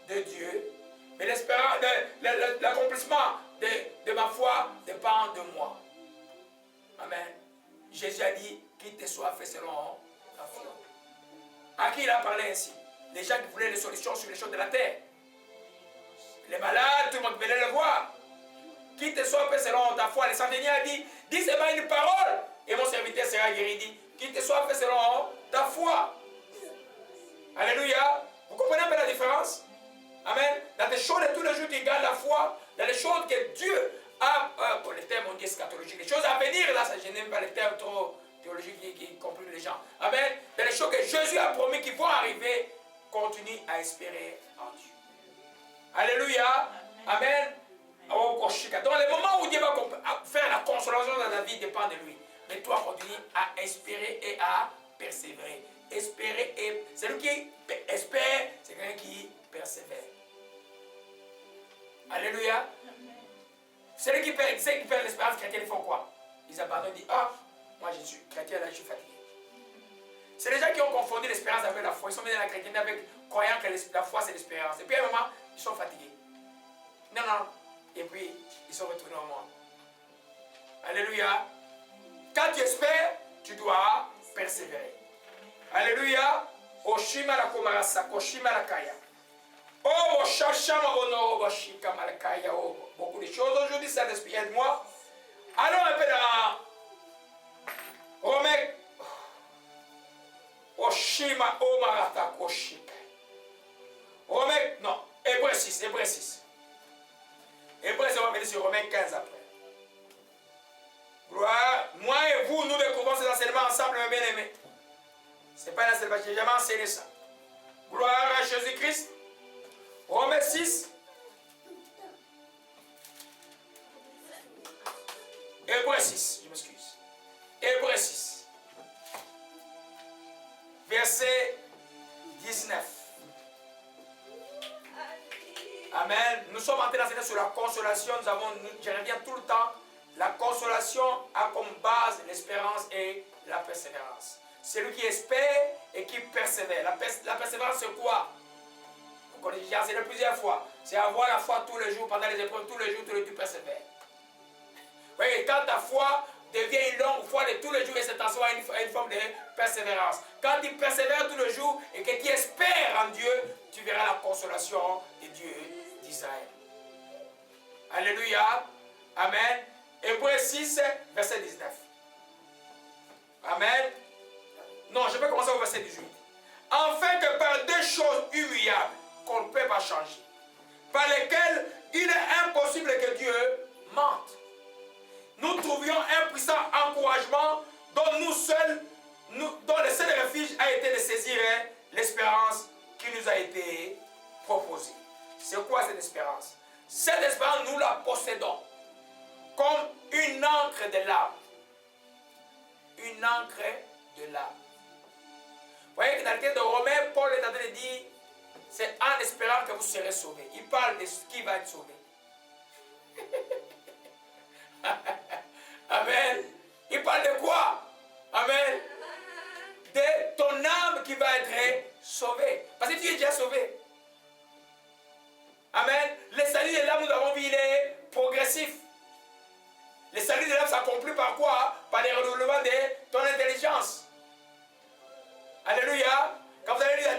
de Dieu, mais l'accomplissement de ma foi dépend de moi. Amen. Jésus a dit qu'il te soit fait selon ta foi. À qui il a parlé ainsi? Les gens qui voulaient des solutions sur les choses de la terre. Les malades, tout le monde venait le voir. Qu'il te soit fait selon ta foi. Le centenier a dit, dis seulement une parole et mon serviteur sera guéri. Dit, qu'il te soit fait selon ta foi. Alléluia. Vous comprenez un peu la différence? Amen. Dans les choses de tous les jours, tu gardes la foi. Dans les choses que Dieu a, pour les termes, on dit eschatologiques, les choses à venir, là, ça, je n'aime pas les termes trop théologiques qui comprennent les gens. Amen. Dans les choses que Jésus a promis qui vont arriver, continue à espérer en Dieu. Alléluia. Amen. Dans les moments où Dieu va faire la consolation dans ta vie, dépend de lui. Mais toi, continue à espérer et à persévérer. Espérer et... Celui qui espère, c'est quelqu'un qui persévère. Alléluia. Celui qui perd l'espérance chrétienne, ils font quoi? Ils abandonnent, ils disent, ah, moi je suis chrétien, là je suis fatigué. C'est les gens qui ont confondu l'espérance avec la foi. Ils sont venus dans la chrétienté avec croyant que la foi c'est l'espérance. Et puis à un moment, ils sont fatigués. Non, non. Et puis, ils sont retournés au monde. Alléluia. Quand tu espères, tu dois persévérer. Alléluia. Oshima la komarasa, koshima la kaya. Oh, shashama ono, oshika malakaya. Beaucoup de choses aujourd'hui, ça t'inspire de moi. Allons un peu dans Romains. Oshima omarata koshika. Romains, non, Hébreux 6, Hébreux 6. Hébreux, on va venir sur Romains 15 après. Gloire. Moi et vous, nous découvrons ces enseignements ensemble, mes bien-aimés. Ce n'est pas un enseignement, je n'ai jamais enseigné ça. Gloire à Jésus-Christ. Romains 6. Hébreux 6, je m'excuse. Hébreux 6. Verset 19. Amen. Nous sommes en train d'enseigner sur la consolation. Je reviens tout le temps. La consolation a comme base l'espérance et la persévérance. Celui qui espère et qui persévère. La persévérance, c'est quoi? Vous connaissez, j'ai enseigné plusieurs fois. C'est avoir la foi tous les jours, pendant les épreuves, tous les jours, tu persévères. Oui, quand ta foi devient une longue foi de tous les jours et se transforme en une forme de persévérance. Quand tu persévères tous les jours et que tu espères en Dieu, tu verras la consolation de Dieu d'Israël. Alléluia. Amen. Hébreux 6, verset 19. Amen. Non, je vais commencer au verset 18. Afin que par deux choses humiliables qu'on ne peut pas changer, par lesquelles il est impossible que Dieu mente, nous trouvions un puissant encouragement dont nous seuls dont le seul refuge a été de saisir l'espérance qui nous a été proposée. C'est quoi cette espérance? Cette espérance, nous la possédons comme une encre de l'âme. Une encre de l'âme. Vous voyez que dans le texte de Romains, Paul est en train de dire, c'est en espérant que vous serez sauvés. Il parle de ce qui va être sauvé. Amen. Il parle de quoi? Amen. De ton âme qui va être sauvée. Parce que tu es déjà sauvé. Amen. Le salut de l'âme, nous avons vu, il est progressif. Le salut de l'âme s'accomplit par quoi? Par le renouvellement de ton intelligence. Alléluia. Quand vous allez lire,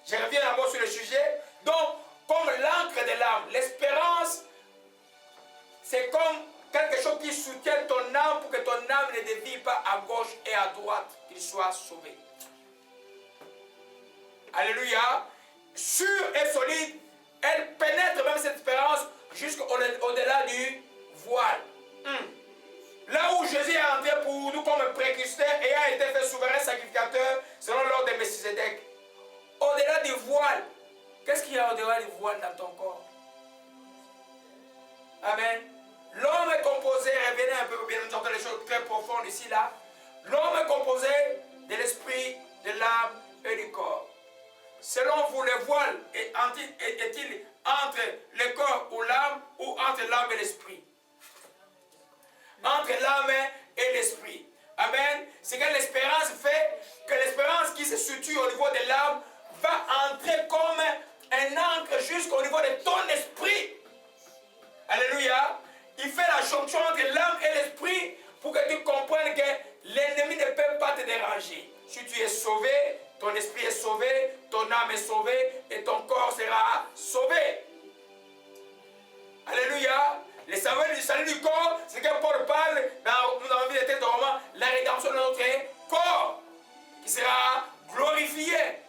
je reviens d'abord sur le sujet. Donc, comme l'encre de l'âme, l'espérance, c'est comme quelque chose qui soutient ton âme pour que ton âme ne dévie pas à gauche et à droite, qu'il soit sauvé. Alléluia. Sûre et solide, elle pénètre même cette espérance jusqu'au-delà du voile. Là où Jésus est entré pour nous comme précurseur et a été fait souverain sacrificateur selon l'ordre de Melchisédek. Au-delà du voile, qu'est-ce qu'il y a au-delà du voile dans ton corps? Amen. L'homme est composé, revenez un peu, bien entendu les choses très profondes ici, là. L'homme est composé de l'esprit, de l'âme et du corps. Selon vous, le voile est-il entre le corps ou l'âme ou entre l'âme et l'esprit? Entre l'âme et l'esprit. Amen. C'est que l'espérance fait que l'espérance qui se situe au niveau de l'âme va entrer comme un encre jusqu'au niveau de ton esprit. Alléluia. Il fait la jonction entre l'âme et l'esprit pour que tu comprennes que l'ennemi ne peut pas te déranger. Si tu es sauvé, ton esprit est sauvé, ton âme est sauvée et ton corps sera sauvé. Alléluia. Le salut du corps, c'est que Paul parle, nous avons vu les textes de Romains, la rédemption de notre corps, qui sera glorifié.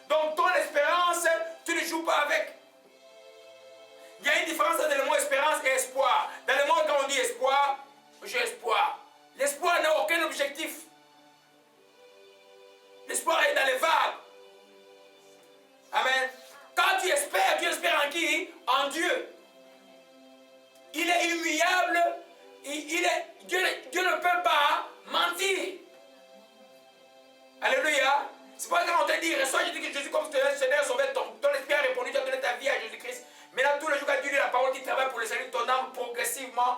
Donc ton espérance, tu ne joues pas avec. Il y a une différence entre le mot espérance et espoir. Dans le monde, quand on dit espoir, j'ai espoir. L'espoir n'a aucun objectif. L'espoir est dans les vagues. Amen. Quand tu espères en qui? En Dieu. Il est immuable. Dieu ne peut pas mentir. Alléluia. C'est pas quand on te dit, reçois Jésus comme Seigneur, sauver ton esprit a répondu, tu as donné ta vie à Jésus-Christ. Maintenant, tous les jours, quand tu lis la parole qui travaille pour le salut de ton âme, progressivement.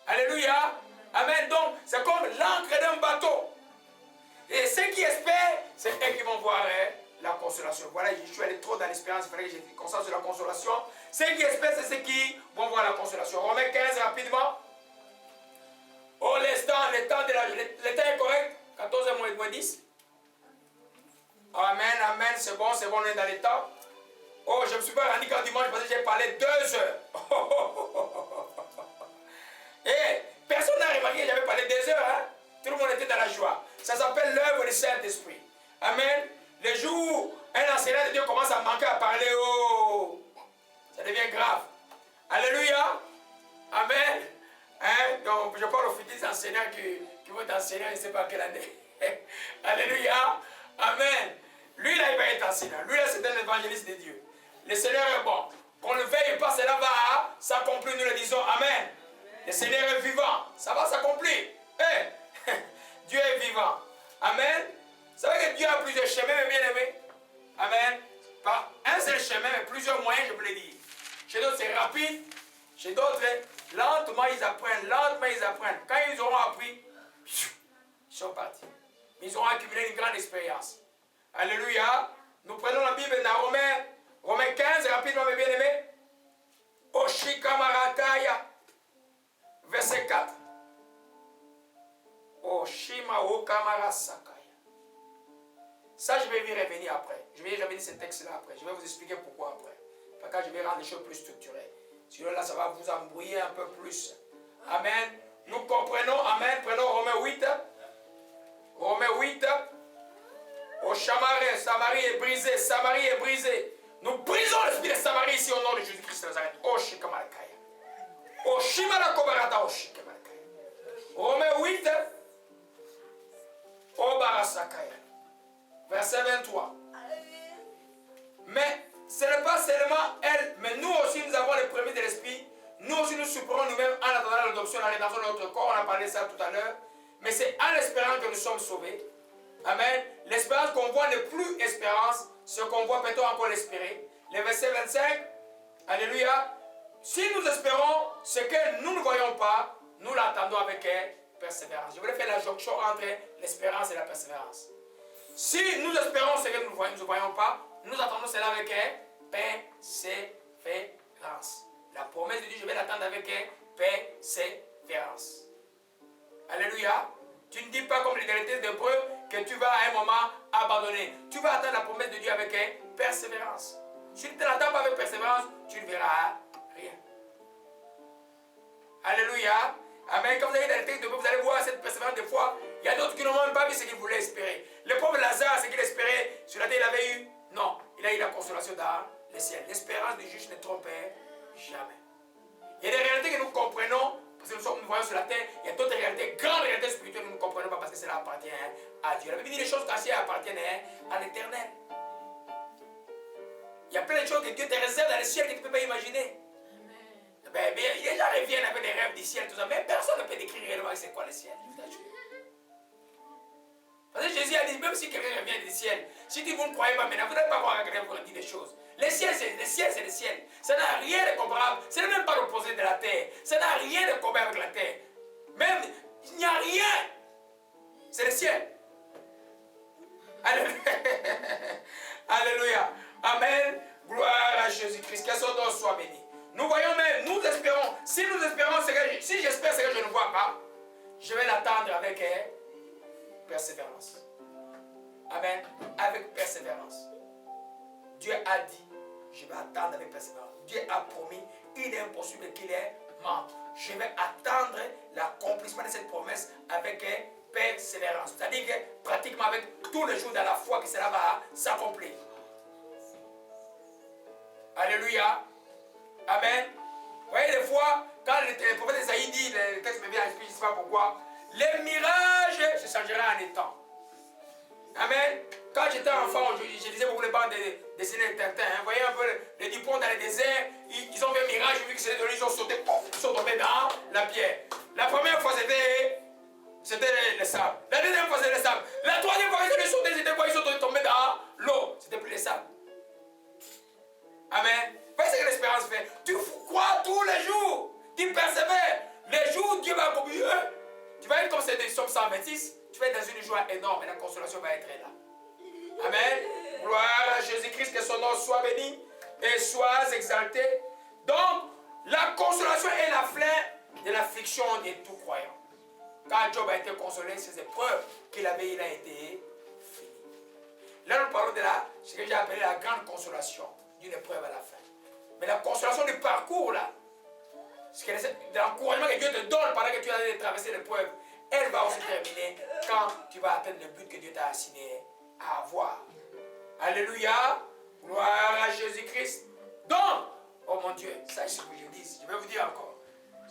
Alléluia. Amen. Donc, c'est comme l'encre d'un bateau. Et ceux qui espèrent, c'est eux qui vont voir la consolation. Voilà, je suis allé trop dans l'espérance, il fallait que je concentre sur la consolation. Ceux qui espèrent, c'est ceux qui vont voir la consolation. Romains 15, rapidement. Oh, le temps est correct. 14 moins 10. Amen, amen, c'est bon, on est dans les temps. Oh, je ne me suis pas rendu quand dimanche parce que j'ai parlé 2 heures. Et personne n'a remarqué que j'avais parlé 2 heures. Hein? Tout le monde était dans la joie. Ça s'appelle l'œuvre du Saint-Esprit. Amen. Le jour où un enseignant de Dieu commence à manquer à parler, oh, ça devient grave. Alléluia. Amen. Hein? Donc, je parle aux futurs enseignants qui vont être enseignants, je ne sais pas quelle année. Alléluia. Amen. Lui là, il va être enseignant. Lui là, c'est un évangéliste de Dieu. Le Seigneur est bon. Qu'on le veuille pas, cela va s'accomplir. Nous le disons. Amen. Le Seigneur est vivant. Ça va s'accomplir. Hey. Dieu est vivant. Amen. Vous savez que Dieu a plusieurs chemins, mes bien-aimés. Amen. Par un seul chemin, mais plusieurs moyens, je peux le dire. Chez d'autres, c'est rapide. Chez d'autres, lentement, ils apprennent. Quand ils auront appris, ils sont partis. Ils auront accumulé une grande expérience. Alléluia. Nous prenons la Bible dans Romains 15, rapidement, mes bien-aimés. Oshikamarakaya, verset 4. Oshima Okamarasakaya. Ça, je vais y revenir après. Je vais y revenir ce texte-là après. Je vais vous expliquer pourquoi après. Parce que je vais rendre les choses plus structurées. Sinon, là, ça va vous embrouiller un peu plus. Amen. Nous comprenons. Amen. Prenons Romains 8. Romains 8. Au Samarie, Samarie est brisée. Samarie est brisée. Nous brisons l'esprit de Samarie ici au nom de Jésus-Christ de Nazareth. Oshikamalakaya. Oshimalakobarata Oshikamalakaya. Verset 23. Mais ce n'est pas seulement elle, mais nous aussi nous avons les premiers de l'esprit. Nous aussi nous souffrons nous-mêmes en attendant l'adoption, la rédemption de notre corps. On a parlé de ça tout à l'heure. Mais c'est en espérant que nous sommes sauvés. Amen. L'espérance qu'on voit n'est plus espérance. Ce qu'on voit, peut-on encore l'espérer. Le verset 25. Alléluia. Si nous espérons ce que nous ne voyons pas, nous l'attendons avec persévérance. Je voulais faire la jonction entre l'espérance et la persévérance. Si nous espérons ce que nous ne voyons pas, nous attendons cela avec persévérance. La promesse de Dieu, je vais l'attendre avec persévérance. Alléluia. Tu ne dis pas comme l'égalité d'Hébreu que tu vas à un moment abandonner. Tu vas attendre la promesse de Dieu avec persévérance. Si tu ne l'attends pas avec persévérance, tu ne verras rien. Alléluia. Amen. Quand vous allez dans le texte de Dieu, vous allez voir cette persévérance des fois. Il y a d'autres qui n'ont même pas vu ce qu'ils voulaient espérer. Le pauvre Lazare, ce qu'il espérait, sur la terre, il avait eu. Non, il a eu la consolation dans le ciel. L'espérance du juste ne trompe jamais. Il y a des réalités que nous comprenons, parce que nous voyons sur la terre. Il y a d'autres réalités, grandes réalités spirituelles que nous ne comprenons pas parce que cela appartient à Dieu. La Bible dit les choses cachées appartiennent à l'éternel. Il y a plein de choses que Dieu te réserve dans le ciel que tu ne peux pas imaginer. Ben, les gens reviennent avec des rêves du ciel, tout ça, mais personne ne peut décrire réellement c'est quoi le ciel. Parce que Jésus a dit, même si quelqu'un revient du ciel, si vous ne croyez pas maintenant, vous n'allez pas voir quelqu'un vous dire des choses. Le ciel, c'est le ciel, c'est le ciel. Ça n'a rien de comparable. Ce n'est même pas l'opposé de la terre. Ça n'a rien de comparable avec la terre. Même, il n'y a rien. C'est le ciel. Alléluia. Alléluia. Amen. Gloire à Jésus-Christ. Que son nom soit béni. Nous voyons même, nous espérons. Si nous espérons, si j'espère ce que je ne vois pas, je vais l'attendre avec persévérance. Amen. Avec persévérance. Dieu a dit, je vais attendre avec persévérance. Dieu a promis, il est impossible qu'il ait mente. Je vais attendre l'accomplissement de cette promesse avec persévérance. C'est-à-dire que pratiquement avec tous les jours dans la foi que cela va s'accomplir. Alléluia. Amen. Vous voyez, des fois, quand le prophète Isaïe dit, le texte me vient à l'esprit, je ne sais pas pourquoi, les mirages se changera en étant. Amen. Quand j'étais enfant, je lisais beaucoup les bandes dessinées de Tintin. Vous voyez un peu les Dupont dans le désert, ils ont fait un mirage, vu que c'était de ils ont sauté, pouf, ils sont tombés dans la pierre. La première fois, c'était le sable. La deuxième fois, c'était le sable. La troisième fois, ils sont sautés, c'était quoi? Ils sont tombés dans l'eau. C'était plus le sable. Amen. Vous voyez ce que l'espérance fait? Tu crois tous les jours. Tu persévères. Les jours où Dieu va accomplir, tu vas être comme c'est des Somme 126. Tu vas être dans une joie énorme et la consolation va être là. Amen. Gloire à Jésus-Christ, que son nom soit béni et soit exalté. Donc, la consolation est la fin de l'affliction de tout croyant. Quand Job a été consolé, ces épreuves qu'il avait, il a été fini. Là, nous parlons de ce que j'ai appelé la grande consolation d'une épreuve à la fin. Mais la consolation du parcours, là, de l'encouragement que Dieu te donne pendant que tu as traversé l'épreuve, elle va aussi terminer quand tu vas atteindre le but que Dieu t'a assigné à avoir. Alléluia. Gloire à Jésus-Christ. Donc, oh mon Dieu, ça c'est ce que je dis. Je vais vous dire encore.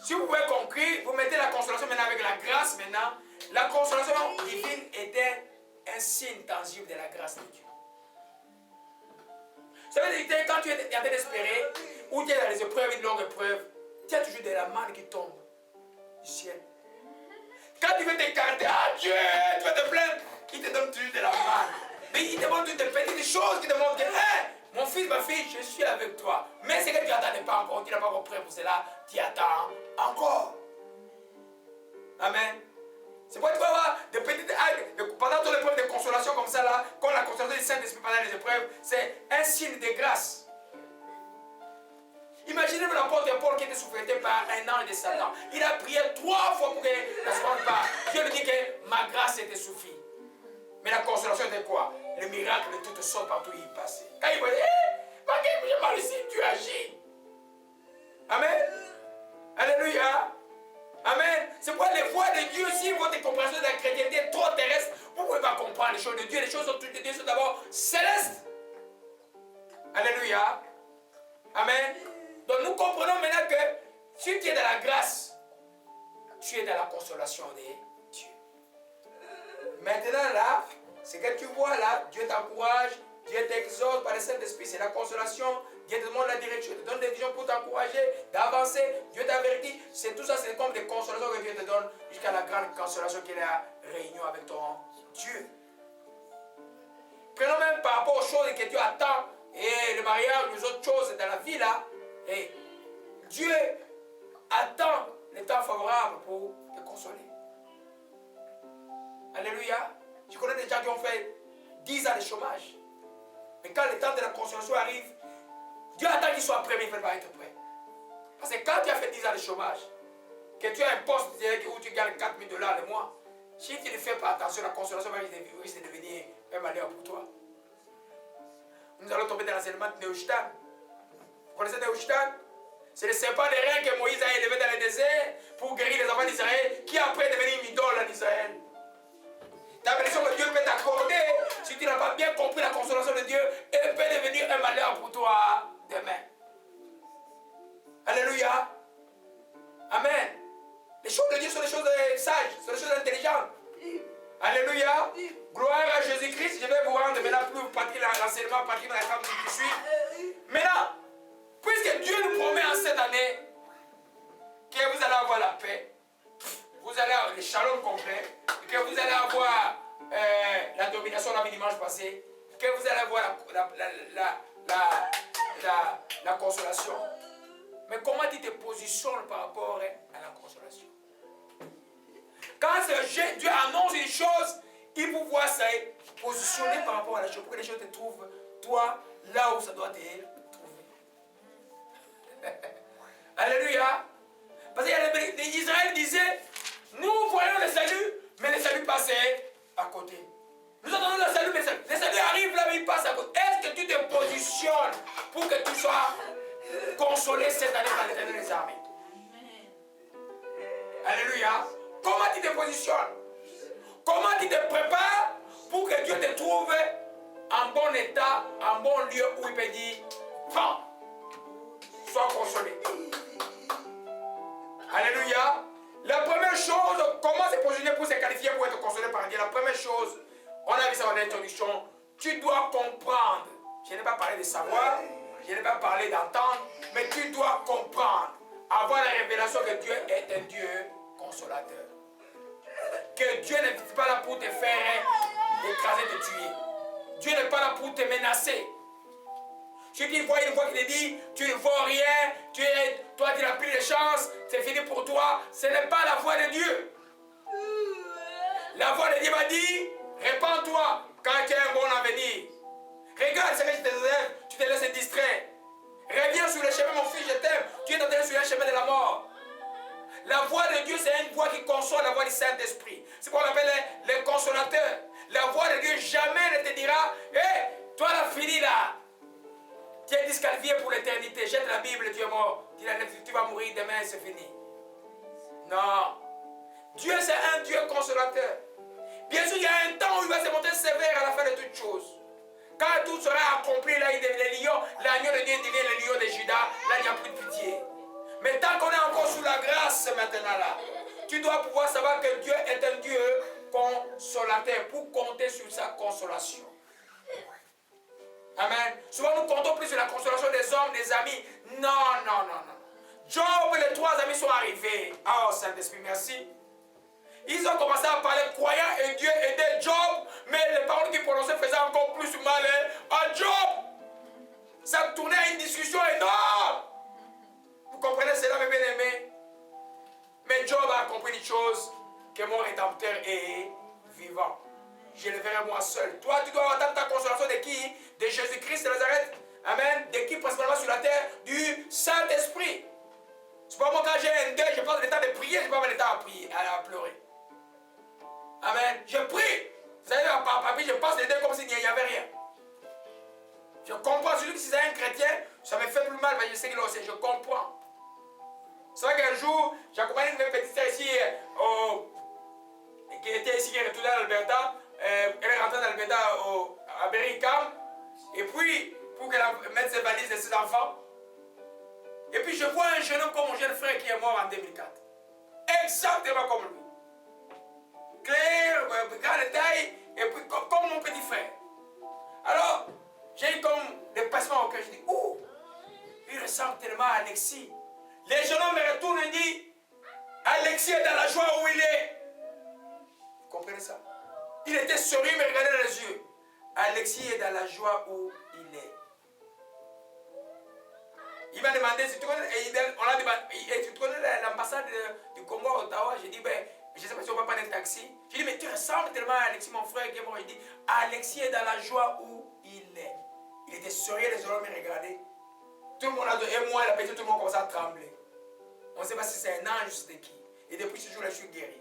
Si vous pouvez conclure, vous mettez la consolation maintenant avec la grâce maintenant. La consolation divine était un signe tangible de la grâce de Dieu. Ça veut dire que quand tu es en train d'espérer, ou tu es dans les épreuves, une longue épreuve, tu as toujours de la manne qui tombe du ciel. Quand tu veux t'écarter, ah Dieu, tu vas te plaindre, il te donne toujours de la manne. Mais il te demande de petites choses qui te montrent que, hey, mon fils, ma fille, je suis avec toi. Mais ce que tu n'attendais pas encore, tu n'as pas encore prêt pour cela, tu attends encore. Amen. C'est pourquoi tu vas avoir des petites pendant ton épreuve de consolation comme ça, là, comme la consolation du Saint-Esprit pendant les épreuves, c'est un signe de grâce. Imaginez-vous l'apôtre Paul qui était souffleté par un ange de Satan. Il a prié 3 fois pour que la seconde part. Dieu lui dit que ma grâce était suffisante. Mais la consolation était quoi? Le miracle de toutes sortes partout où il passait. Quand il voyait, j'ai mal ici, tu agis. Amen. Alléluia. Amen. C'est pourquoi les voies de Dieu, si votre compréhension de la chrétienté est trop terrestre, vous ne pouvez pas comprendre les choses de Dieu. Les choses de Dieu sont d'abord célestes. Alléluia. Amen. Donc nous comprenons maintenant que si tu es dans la grâce, tu es dans la consolation de Dieu. Maintenant là, Ce que tu vois là, Dieu t'encourage, Dieu t'exhorte par le Saint-Esprit, c'est la consolation. Dieu te demande la direction, te donne des visions pour t'encourager, d'avancer. Dieu t'avertit. C'est tout ça, c'est comme des consolations que Dieu te donne jusqu'à la grande consolation qu'il a réunion avec ton Dieu. Prenons même par rapport aux choses que Dieu attend, et le mariage, les autres choses dans la vie là, et Dieu attend les temps favorables pour te consoler. Alléluia. Je connais des gens qui ont fait 10 ans de chômage. Mais quand le temps de la consolation arrive, Dieu attend qu'ils soient prêts, mais ils ne veulent pas être prêts. Parce que quand tu as fait 10 ans de chômage, que tu as un poste où tu gagnes 4 000 $ le mois, si tu ne fais pas attention, la consolation risque de devenir un malheur pour toi. Nous allons tomber dans l'enseignement de Neushtan. Vous connaissez Neushtan? C'est le serpent de reins que Moïse a élevé dans le désert pour guérir les enfants d'Israël, qui après devenir une idole en Israël. Ta bénédiction que Dieu peut t'accorder, si tu n'as pas bien compris la consolation de Dieu, elle peut devenir un malheur pour toi demain. Alléluia. Amen. Les choses de Dieu sont des choses sages, sont des choses intelligentes. Alléluia. Gloire à Jésus-Christ. Je vais vous rendre maintenant plus partir l'enseignement, partir dans la femme qui suit. Maintenant, puisque Dieu nous promet en cette année que vous allez avoir la paix, vous allez avoir le shalom complet, que vous allez avoir la domination, on a vu dimanche passé, que vous allez avoir la consolation. Mais comment tu te positionnes par rapport à la consolation? Quand Dieu annonce une chose, il vous voit ça positionner par rapport à la chose, pour que les choses te trouvent, toi, là où ça doit te trouver. Alléluia. Parce que Israël disait, nous voyons le salut, mais le salut passait à côté. Nous attendons le salut, mais le salut arrive là, mais il passe à côté. Est-ce que tu te positionnes pour que tu sois consolé cette année par l'Éternel des armées? Alléluia. Comment tu te positionnes? Comment tu te prépares pour que Dieu te trouve en bon état, en bon lieu où il peut dire, prends, sois consolé. Alléluia. La première chose, comment se positionner pour se qualifier pour être consolé par Dieu? La première chose, on a vu ça en introduction, tu dois comprendre. Je n'ai pas parlé de savoir, je n'ai pas parlé d'entendre, mais tu dois comprendre, avoir la révélation que Dieu est un Dieu consolateur. Que Dieu n'est pas là pour te faire écraser, te tuer. Dieu n'est pas là pour te menacer. Si tu vois une voix qui te dit, tu ne vaux rien, toi tu n'as plus de chance, c'est fini pour toi, ce n'est pas la voix de Dieu. La voix de Dieu va dire, répands-toi quand tu as un bon avenir. Regarde ce que je te disais, tu te laisses distraire. Reviens sur le chemin, mon fils, je t'aime. Tu es entré sur le chemin de la mort. La voix de Dieu, c'est une voix qui console, la voix du Saint-Esprit. C'est ce qu'on appelle les consolateurs. La voix de Dieu jamais ne te dira, hé, toi là, fini là. Tu es disqualifié pour l'éternité. Jette la Bible, tu es mort. Tu vas mourir demain, c'est fini. Non. Dieu, c'est un Dieu consolateur. Bien sûr, il y a un temps où il va se montrer sévère à la fin de toutes choses. Quand tout sera accompli, là, il devient le lion. L'agneau de Dieu devient le lion de Judas. Là, il n'y a plus de pitié. Mais tant qu'on est encore sous la grâce maintenant là, tu dois pouvoir savoir que Dieu est un Dieu consolateur pour compter sur sa consolation. Amen. Souvent nous comptons plus sur la consolation des hommes, des amis. Non, non, non, non. Job, les 3 amis sont arrivés. Oh Saint-Esprit, merci. Ils ont commencé à parler croyant et Dieu aidait Job, mais les paroles qu'ils prononçaient faisaient encore plus mal à Job. Ça tournait à une discussion énorme. Vous comprenez cela, mes bien-aimés? Mais Job a compris une chose, que mon rédempteur est vivant. Je le verrai moi seul. Toi, tu dois attendre ta consolation de qui? De Jésus-Christ de Nazareth. Amen. De qui principalement sur la terre? Du Saint-Esprit. C'est pas moi quand j'ai un deuil, je passe le temps de prier, je pas le temps à prier, à pleurer. Amen. Je prie. Vous savez, par papy, je passe le deuil comme s'il n'y avait rien. Je comprends. Celui qui c'est un chrétien, ça me fait plus mal, mais je sais qu'il le sait. Je comprends. C'est vrai qu'un jour, j'ai accompagné une petite sœur ici, qui était ici, qui est retournée à Alberta. Elle est rentrée dans Alberta à Berry-UQAM. Et puis, pour qu'elle mette ses valises de ses enfants. Et puis, je vois un jeune homme comme mon jeune frère qui est mort en 2004. Exactement comme lui. clair, grande taille, et puis comme mon petit frère. Alors, j'ai eu comme des passements au cœur. Je dis, oh, il ressemble tellement à Alexis. Les jeunes hommes me retournent et disent, Alexis est dans la joie où il est. Vous comprenez ça? Il était sérieux, mais regardez dans les yeux. Alexis est dans la joie où il est. Il m'a demandé si tu connais, on a demandé, tu connais l'ambassade du Congo à Ottawa. J'ai dit, ben, je ne sais pas si on va prendre un taxi. J'ai dit, mais tu ressembles tellement à Alexis, mon frère, qui est mort. Il dit, Alexis est dans la joie où il est. Il était sérieux, les hommes me regardaient. Tout le monde a donné, et moi, la petite, tout le monde commençait à trembler. On ne sait pas si c'est un ange ou c'était qui. Et depuis ce jour-là, je suis guéri.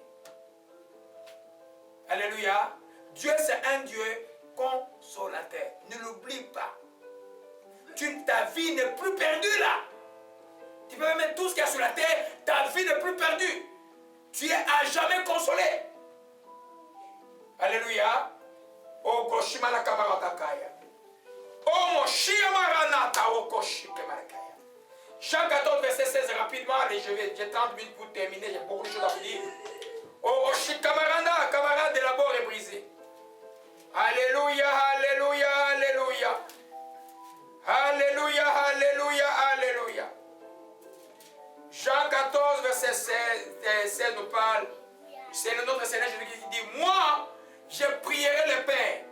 Alléluia. Dieu, c'est un Dieu consolateur. Ne l'oublie pas. Ta vie n'est plus perdue là. Tu peux mettre tout ce qu'il y a sur la terre, ta vie n'est plus perdue. Tu es à jamais consolé. Alléluia. Oh, Koshimala Kamaratakaya. Oh, mon Shiamaranata, oh, Koshikemalakaya. Jean 14, verset 16, rapidement. Allez, j'ai 30 minutes pour terminer, j'ai beaucoup de choses à vous dire. Oh, Shikamarana, camarade de la mort est brisé. Alléluia, alléluia, alléluia. Alléluia, alléluia, alléluia. Jean 14, verset 16 nous parle. C'est le nom de Seigneur Jésus qui dit, moi, je prierai le Père.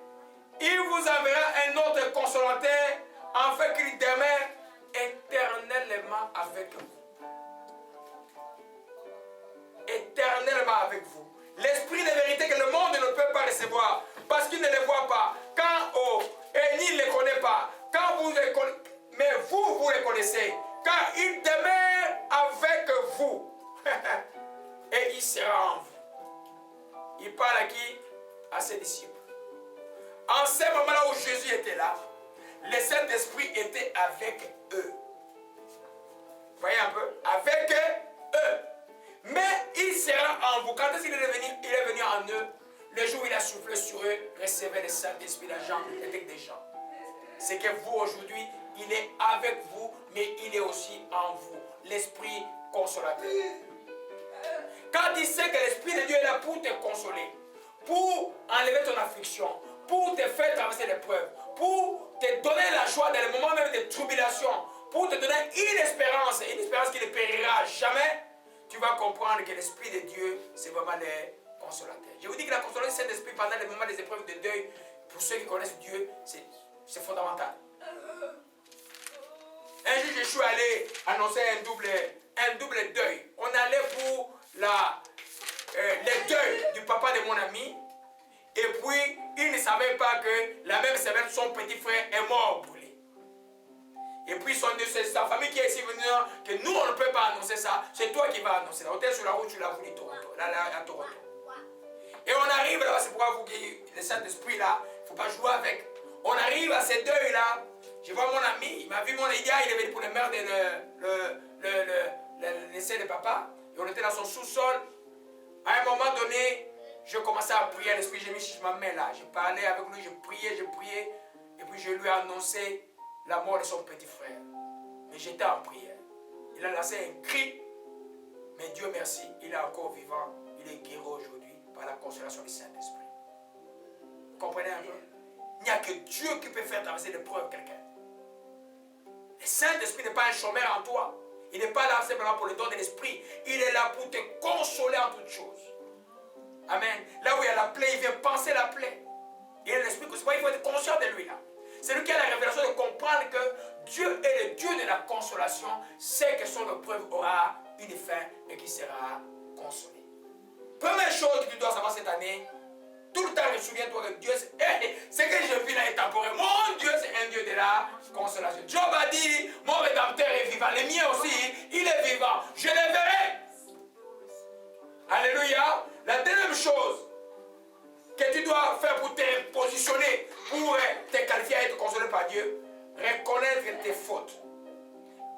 Il vous enverra un autre consolateur, afin qu'il demeure éternellement avec vous. Éternellement avec vous. L'esprit de vérité que le monde ne peut pas recevoir, parce qu'il ne le voit pas. Et il ne les connaît pas. Quand vous les connaissez, mais vous les connaissez, car il demeure avec vous. Et il sera en vous. Il parle à qui? À ses disciples. En ce moment-là où Jésus était là, le Saint-Esprit était avec eux. Vous voyez un peu? Avec eux. Mais il sera en vous. Quand est-ce qu'il est venu? Il est venu en eux. Le jour où il a soufflé sur eux, recevez le Saint-Esprit, la jambe avec des gens. C'est que vous aujourd'hui, il est avec vous, mais il est aussi en vous. L'Esprit consolateur. Quand il sait que l'Esprit de Dieu est là pour te consoler, pour enlever ton affliction, pour te faire traverser l'épreuve, pour te donner la joie dans les moments même de tribulation, pour te donner une espérance qui ne périra jamais, tu vas comprendre que l'Esprit de Dieu, c'est vraiment le consolateur. Je vous dis que la consolation du Saint-Esprit pendant les moments des épreuves de deuil, pour ceux qui connaissent Dieu, c'est fondamental. Un jour, je suis allé annoncer un double deuil. On allait pour le deuil du papa de mon ami. Et puis, il ne savait pas que la même semaine, son petit frère est mort brûlé. Et puis, sa famille qui est ici venue, que nous, on ne peut pas annoncer ça. C'est toi qui vas annoncer ça. On était sur la route, tu l'as voulu à Toronto. Et on arrive là, c'est pourquoi vous, le Saint-Esprit là, il ne faut pas jouer avec. On arrive à ces deuils-là. Je vois mon ami, il m'a vu mon idéal, il est venu pour le meurtre le décès de papa. Et on était dans son sous-sol. À un moment donné, je commençais à prier à l'Esprit, j'ai mis ma main là. Je parlais avec lui, je priais. Et puis je lui ai annoncé la mort de son petit frère. Mais j'étais en prière. Il a lancé un cri. Mais Dieu merci, il est encore vivant. Il est guéri aujourd'hui par la consolation du Saint-Esprit. Vous comprenez un peu? Il n'y a que Dieu qui peut faire traverser l'épreuve quelqu'un. Le Saint-Esprit n'est pas un chômeur en toi. Il n'est pas là simplement pour le don de l'Esprit. Il est là pour te consoler en toutes choses. Amen. Là où il y a la plaie, il vient penser la plaie. Et l'Esprit, il faut être conscient de lui là. C'est lui qui a la révélation de comprendre que Dieu est le Dieu de la consolation. C'est que son épreuve aura une fin et qui sera consolé. Première chose que tu dois savoir cette année, tout le temps, souviens-toi que Dieu, ce que je vis là est temporaire. Mon Dieu, c'est un Dieu de la consolation. Job a dit, mon Rédempteur est vivant. Le mien aussi, il est vivant. Je le verrai. Alléluia. La deuxième chose que tu dois faire pour te positionner, pour te qualifier à être consolé par Dieu, reconnaître tes fautes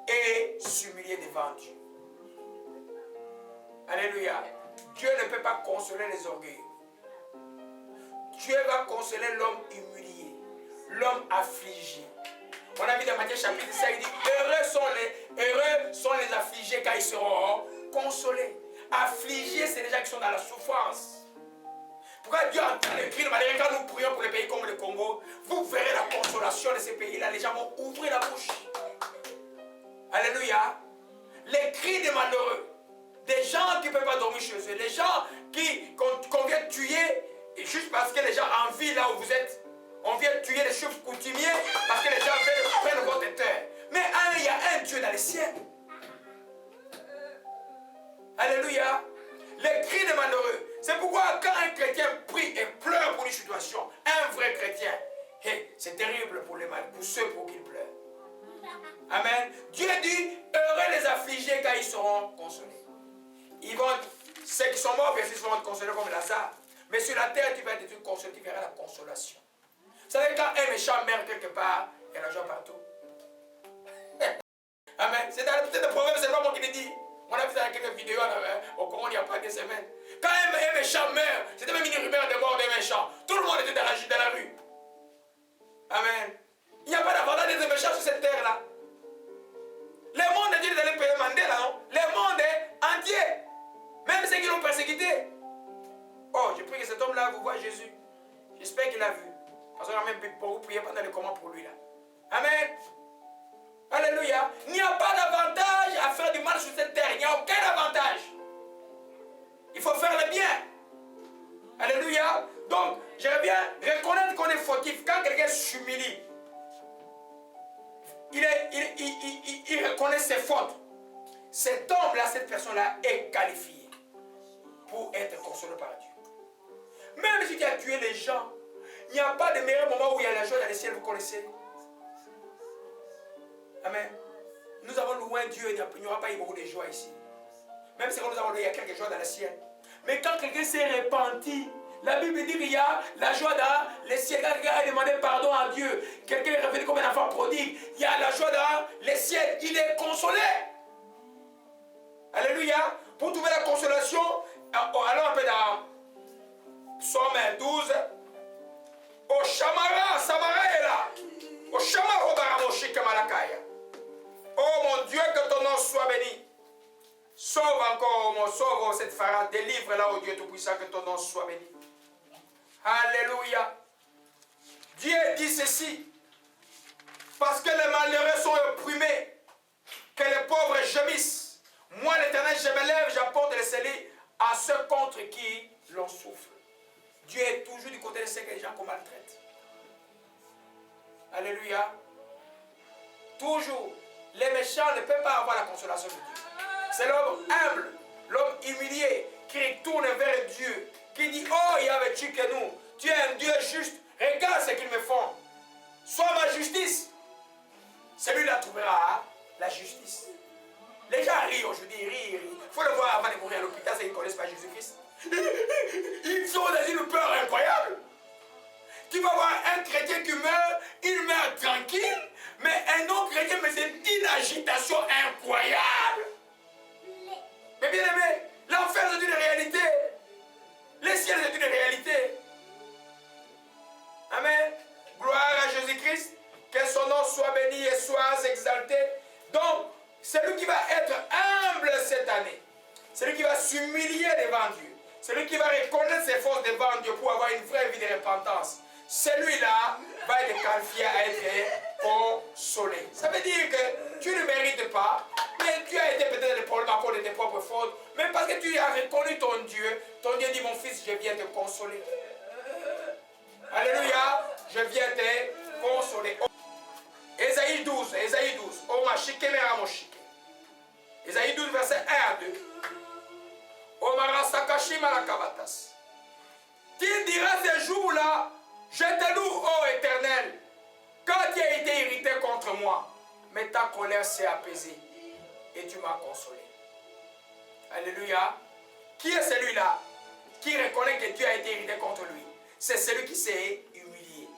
et s'humilier devant Dieu. Alléluia. Dieu ne peut pas consoler les orgueils. Dieu va consoler l'homme humilié, l'homme affligé. On a vu dans Matthieu chapitre 5, il dit, heureux sont les affligés car ils seront consolés. Affligés, c'est les gens qui sont dans la souffrance. Pourquoi Dieu entend les cris de malheur? Quand nous prions pour les pays comme le Congo, vous verrez la consolation de ces pays-là. Les gens vont ouvrir la bouche. Alléluia. Les cris des malheureux. Des gens qui ne peuvent pas dormir chez eux. Les gens qu'on vient tuer juste parce que les gens envient là où vous êtes. On vient tuer les chefs coutumiers parce que les gens veulent prendre votre terre. Mais il y a un Dieu dans les cieux. Alléluia. Les cris des malheureux. C'est pourquoi quand un chrétien prie et pleure pour une situation, un vrai chrétien, c'est terrible pour ceux pour qui il pleure. Amen. Dieu dit, heureux les affligés car ils seront consolés. Ceux qui sont morts, bien sûr, vont être consolés comme Lazare. Mais sur la terre, tu vas être consolé, tu verras la consolation. Vous savez, quand un méchant meurt quelque part, il y a la joie partout. Amen. C'est dans le proverbe, c'est pas moi qui le dis. On a vu ça dans quelques vidéos au Congo il n'y a pas de semaines. Quand un méchant meurt, c'était même une rumeur de mort d'un méchant. Tout le monde était dans la rue. Amen. Il n'y a pas d'avantage d'être méchant sur cette terre-là. Le monde entier est allé payer Mandela, non? Le monde entier. Même ceux qui l'ont persécuté. Oh, je prie que cet homme-là vous voit Jésus. J'espère qu'il a vu. Parce qu'on a même beaucoup prié pendant le comment pour lui là. Amen. Alléluia. Il n'y a pas d'avantage à faire du mal sur cette terre. Il n'y a aucun avantage. Il faut faire le bien. Alléluia. Donc, j'aimerais bien reconnaître qu'on est fautif. Quand quelqu'un s'humilie, il reconnaît ses fautes. Cet homme-là, cette personne-là est qualifiée pour être consolé par Dieu. Même si tu as tué les gens, il n'y a pas de meilleur moment où il y a la joie dans le ciel, vous connaissez. Amen. Nous avons loué Dieu, il n'y aura pas eu beaucoup de joie ici. Même si nous avons loué, il y a quelque joie dans le ciel. Mais quand quelqu'un s'est repenti, la Bible dit qu'il y a la joie dans le ciel. Quand quelqu'un a demandé pardon à Dieu, quelqu'un est revenu comme un enfant prodigue, il y a la joie dans le ciel. Il est consolé. Alléluia. Pour trouver la consolation, allons un peu dans Psaume 12. Au Shamara, Samara est là. Au Shamara, Baramoshi Kamalakaya. Oh mon Dieu, que ton nom soit béni. Sauve encore, sauve cette Pharaon. Délivre-la, oh Dieu Tout-Puissant, que ton nom soit béni. Alléluia. Dieu dit ceci. Parce que les malheureux sont opprimés, que les pauvres gémissent. Moi, l'Éternel, je me lève, j'apporte le salut à ceux contre qui l'on souffle. Dieu est toujours du côté de ceux que les gens qu'on maltraite. Alléluia. Toujours. Les méchants ne peuvent pas avoir la consolation de Dieu. C'est l'homme humble, l'homme humilié qui retourne vers Dieu, qui dit, oh Yahweh, tu que nous, tu es un Dieu juste, regarde ce qu'ils me font. Sois ma justice. Celui-là trouvera la justice. Les gens rient aujourd'hui, ils rient. Il faut le voir avant de mourir à l'hôpital, c'est qu'ils ne connaissent pas Jésus-Christ. Ils sont dans une peur incroyable. Tu vas voir un chrétien qui meurt, il meurt tranquille, mais un autre chrétien, mais c'est une agitation incroyable. Mais bien aimé, l'enfer c'est une réalité. Le ciel c'est une réalité. Amen. Gloire à Jésus-Christ. Que son nom soit béni et soit exalté. Donc, celui qui va être humble cette année, celui qui va s'humilier devant Dieu, celui qui va reconnaître ses forces devant Dieu pour avoir une vraie vie de repentance, celui-là va être qualifié à être consolé. Ça veut dire que tu ne mérites pas, mais tu as été peut-être le problème à cause de tes propres fautes, mais parce que tu as reconnu ton Dieu dit, mon fils, je viens te consoler. Alléluia, je viens te consoler. Ésaïe 12, oh ma chique, Ésaïe 12, verset 1 à 2. Oh ma rasakashi malakabatas. Tu diras ces jours-là, je te loue, ô Éternel, quand tu as été irrité contre moi, mais ta colère s'est apaisée et tu m'as consolé. Alléluia. Qui est celui-là qui reconnaît que Dieu a été irrité contre lui? C'est celui qui s'est humilié.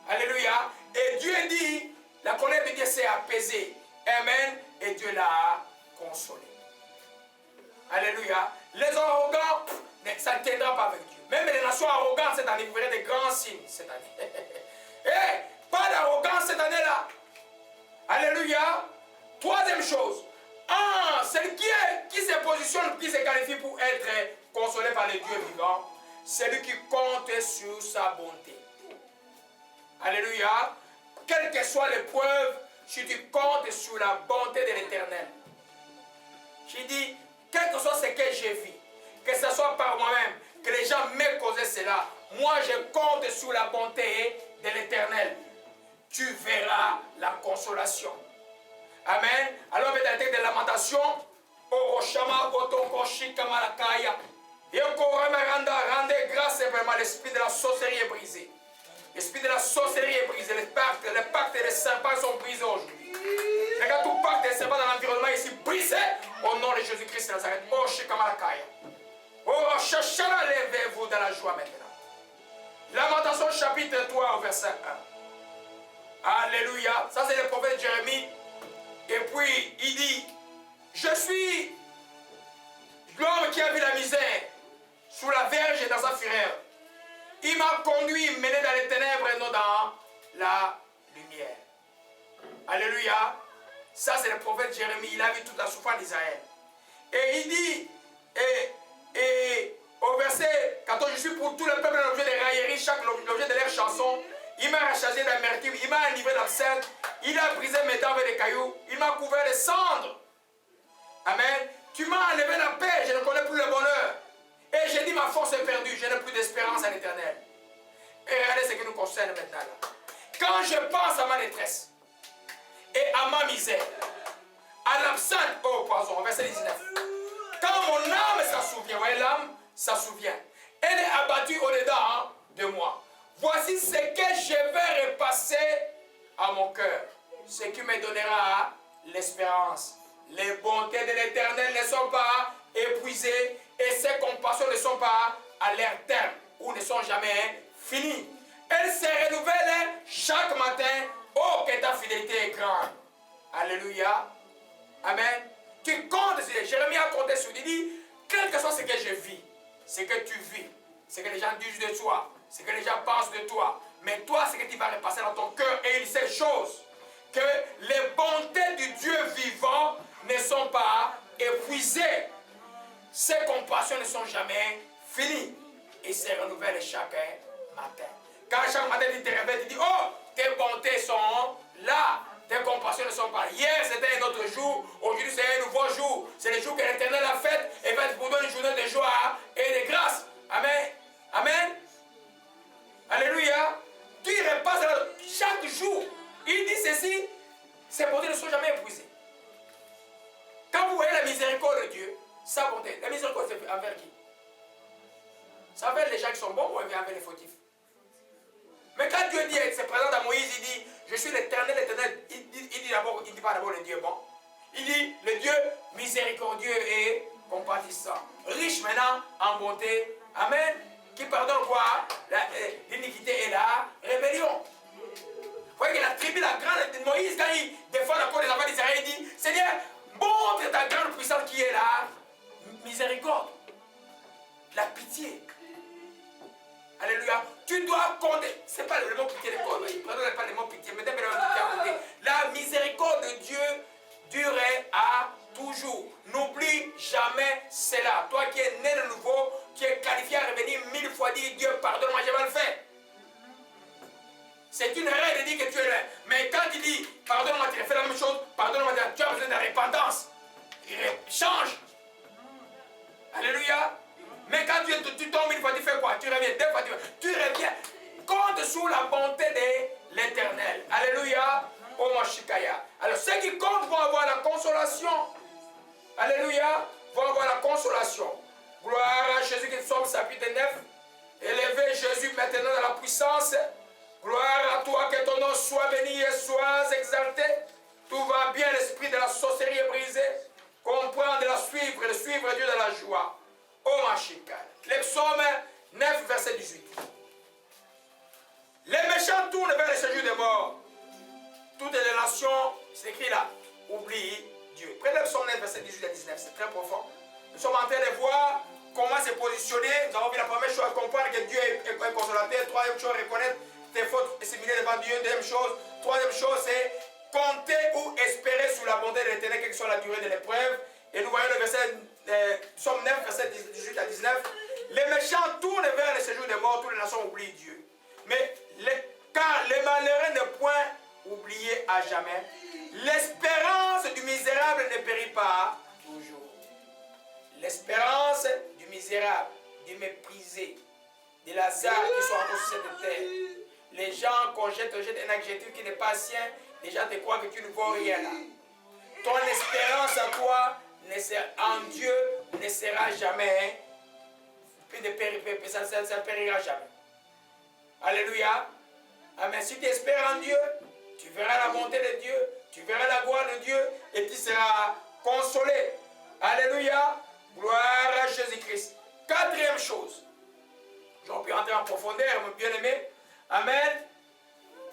Alléluia. Et Dieu dit, la colère de Dieu s'est apaisée. Amen. Et Dieu l'a consolé. Alléluia. Les arrogants, ça ne tiendra pas avec Dieu. Même les nations arrogantes cette année, vous verrez des grands signes cette année. Pas d'arrogance cette année-là. Alléluia. Troisième chose. Celui qui se positionne, qui se qualifie pour être consolé par les dieux vivants, celui qui compte sur sa bonté. Alléluia. Quelle que soit l'épreuve, si tu comptes sur la bonté de l'Éternel. Je dis, quel que soit ce que j'ai vu, que ce soit par moi-même, que les gens m'aient causé cela, moi je compte sur la bonté de l'Éternel. Tu verras la consolation. Amen. Alors, dans le texte de lamentation, Oroshama Otokoshi Kamalakaya. Et encore, rendez grâce vraiment, l'esprit de la sorcellerie est brisé. L'esprit de la sorcellerie est brisé. Les pactes des serpents sont brisés aujourd'hui. Regarde, tout pacte des serpents dans l'environnement ici brisé au nom de Jésus-Christ de Nazareth. Oh, Shikamalakaya. Oh, Shashara, levez-vous dans la joie maintenant. Lamentation chapitre 3 au verset 1. Alléluia. Ça, c'est le prophète Jérémie. Et puis, il dit, je suis l'homme qui a vu la misère sous la verge et dans sa fureur. Il m'a conduit, mené dans les ténèbres et non dans la lumière. Alléluia. Ça, c'est le prophète Jérémie. Il a vu toute la souffrance d'Israël. Et il dit, et au verset 14, je suis pour tout le peuple l'objet de raillerie, chaque l'objet de leurs chansons. Il m'a racheté d'amertume, il m'a enivré d'absinthe, il a brisé mes dents avec des cailloux, il m'a couvert de cendres. Amen. Tu m'as enlevé la paix, je ne connais plus le bonheur. Et j'ai dit, ma force est perdue, je n'ai plus d'espérance à l'Éternel. Et regardez ce qui nous concerne maintenant là. Quand je pense à ma détresse et à ma misère, à l'absinthe au poison, verset 19. Quand mon âme s'en souvient, vous voyez l'âme s'en souvient, elle est abattue au-dedans de moi. Voici ce que je vais repasser à mon cœur, ce qui me donnera l'espérance. Les bontés de l'Éternel ne sont pas épuisées et ses compassions ne sont pas à leur terme ou ne sont jamais finies. Elles se renouvellent chaque matin. Oh, que ta fidélité est grande. Alléluia. Amen. Tu comptes sur Jérémie a compté sur lui. Il dit, quel que soit ce que je vis, ce que tu vis, ce que les gens disent de toi, ce que les gens pensent de toi, mais toi, ce que tu vas repasser dans ton cœur, et il sait chose, que les bontés du Dieu vivant ne sont pas épuisées. Ses compassions ne sont jamais finies. Et se renouvellent chaque matin. Quand chaque matin tu te réveilles, tu dis, oh, tes bontés sont là. Tes compassions ne sont pas. Hier c'était un autre jour, aujourd'hui c'est un nouveau jour. C'est le jour que l'Éternel a fait et va être pour nous une journée de joie et de grâce. Amen. Amen. Alléluia. Tu repasses chaque jour. Il dit ceci, ses bontés ne sont jamais épuisées. Quand vous voyez la miséricorde de Dieu, sa bonté, la miséricorde c'est envers qui? C'est envers les gens qui sont bons ou envers les fautifs? Mais quand Dieu dit, il se présente à Moïse, il dit, je suis l'Éternel, l'Éternel. Il dit pas d'abord le Dieu bon. Il dit, le Dieu miséricordieux et compatissant. Riche maintenant en bonté. Amen. Qui pardonne quoi? L'iniquité et la rébellion. Vous voyez que la tribu, la grande de Moïse, quand il défend la cause des enfants d'Israël, il dit, Seigneur, montre ta grande puissance qui est la miséricorde. La pitié. Alléluia. Tu dois compter. Ce n'est pas le mot pitié de corps. Il ne pardonne pas le mot pitié. Mais le mot pitié à côté. La miséricorde de Dieu durerait à toujours. N'oublie jamais cela. Toi qui es né de nouveau, qui es qualifié à revenir 1000 fois, dire Dieu, pardonne-moi, j'ai mal fait. C'est une erreur de dire que tu es là. Mais quand tu dis, pardonne-moi, tu as fait la même chose, pardonne-moi, tu as besoin de repentance. Change. Alléluia. Mais quand tu tombes une fois, tu fais quoi? Tu reviens, deux fois, tu reviens. Compte sur la bonté de l'Éternel. Alléluia. Oh Mashikaya. Alors ceux qui comptent vont avoir la consolation. Alléluia. Vont avoir la consolation. Gloire à Jésus qui sommes chapitre 9. Élevez Jésus maintenant dans la puissance. Gloire à toi, que ton nom soit béni et soit exalté. Tout va bien, l'esprit de la sorcellerie est brisé. Comprendre, la suivre, et le suivre Dieu dans la joie. Oh Machika. Le psaume 9, verset 18. Les méchants tournent vers le séjour des morts. Toutes les nations, c'est écrit là, oublient Dieu. Prenez le psaume 9, verset 18 à 19, c'est très profond. Nous sommes en train de voir comment se positionner. Nous avons vu la première chose, comprendre que Dieu est un consolateur. Troisième chose, reconnaître tes fautes et s'humilier devant Dieu. Deuxième chose, troisième chose, c'est compter ou espérer sur la bonté de l'Éternel, quelle que soit la durée de l'épreuve. Et nous voyons le verset, psaume 9, verset 18 à 19. Les méchants tournent vers le séjour des morts, toutes les nations oublient Dieu. Mais car les malheureux ne point oubliés à jamais. L'espérance du misérable ne périt pas toujours. L'espérance du misérable, du méprisé, de Lazare qui sont encore sur cette terre. Les gens qu'on jette un adjectif qui n'est pas sien, les gens te croient que tu ne vaux rien là. Ton espérance à toi en Dieu ne sera jamais, ça ne périra jamais. Alléluia. Amen. Si tu espères en Dieu, tu verras la bonté de Dieu, tu verras la gloire de Dieu et tu seras consolé. Alléluia. Gloire à Jésus-Christ. Quatrième chose. J'aurais pu entrer en profondeur, mon bien-aimé. Amen.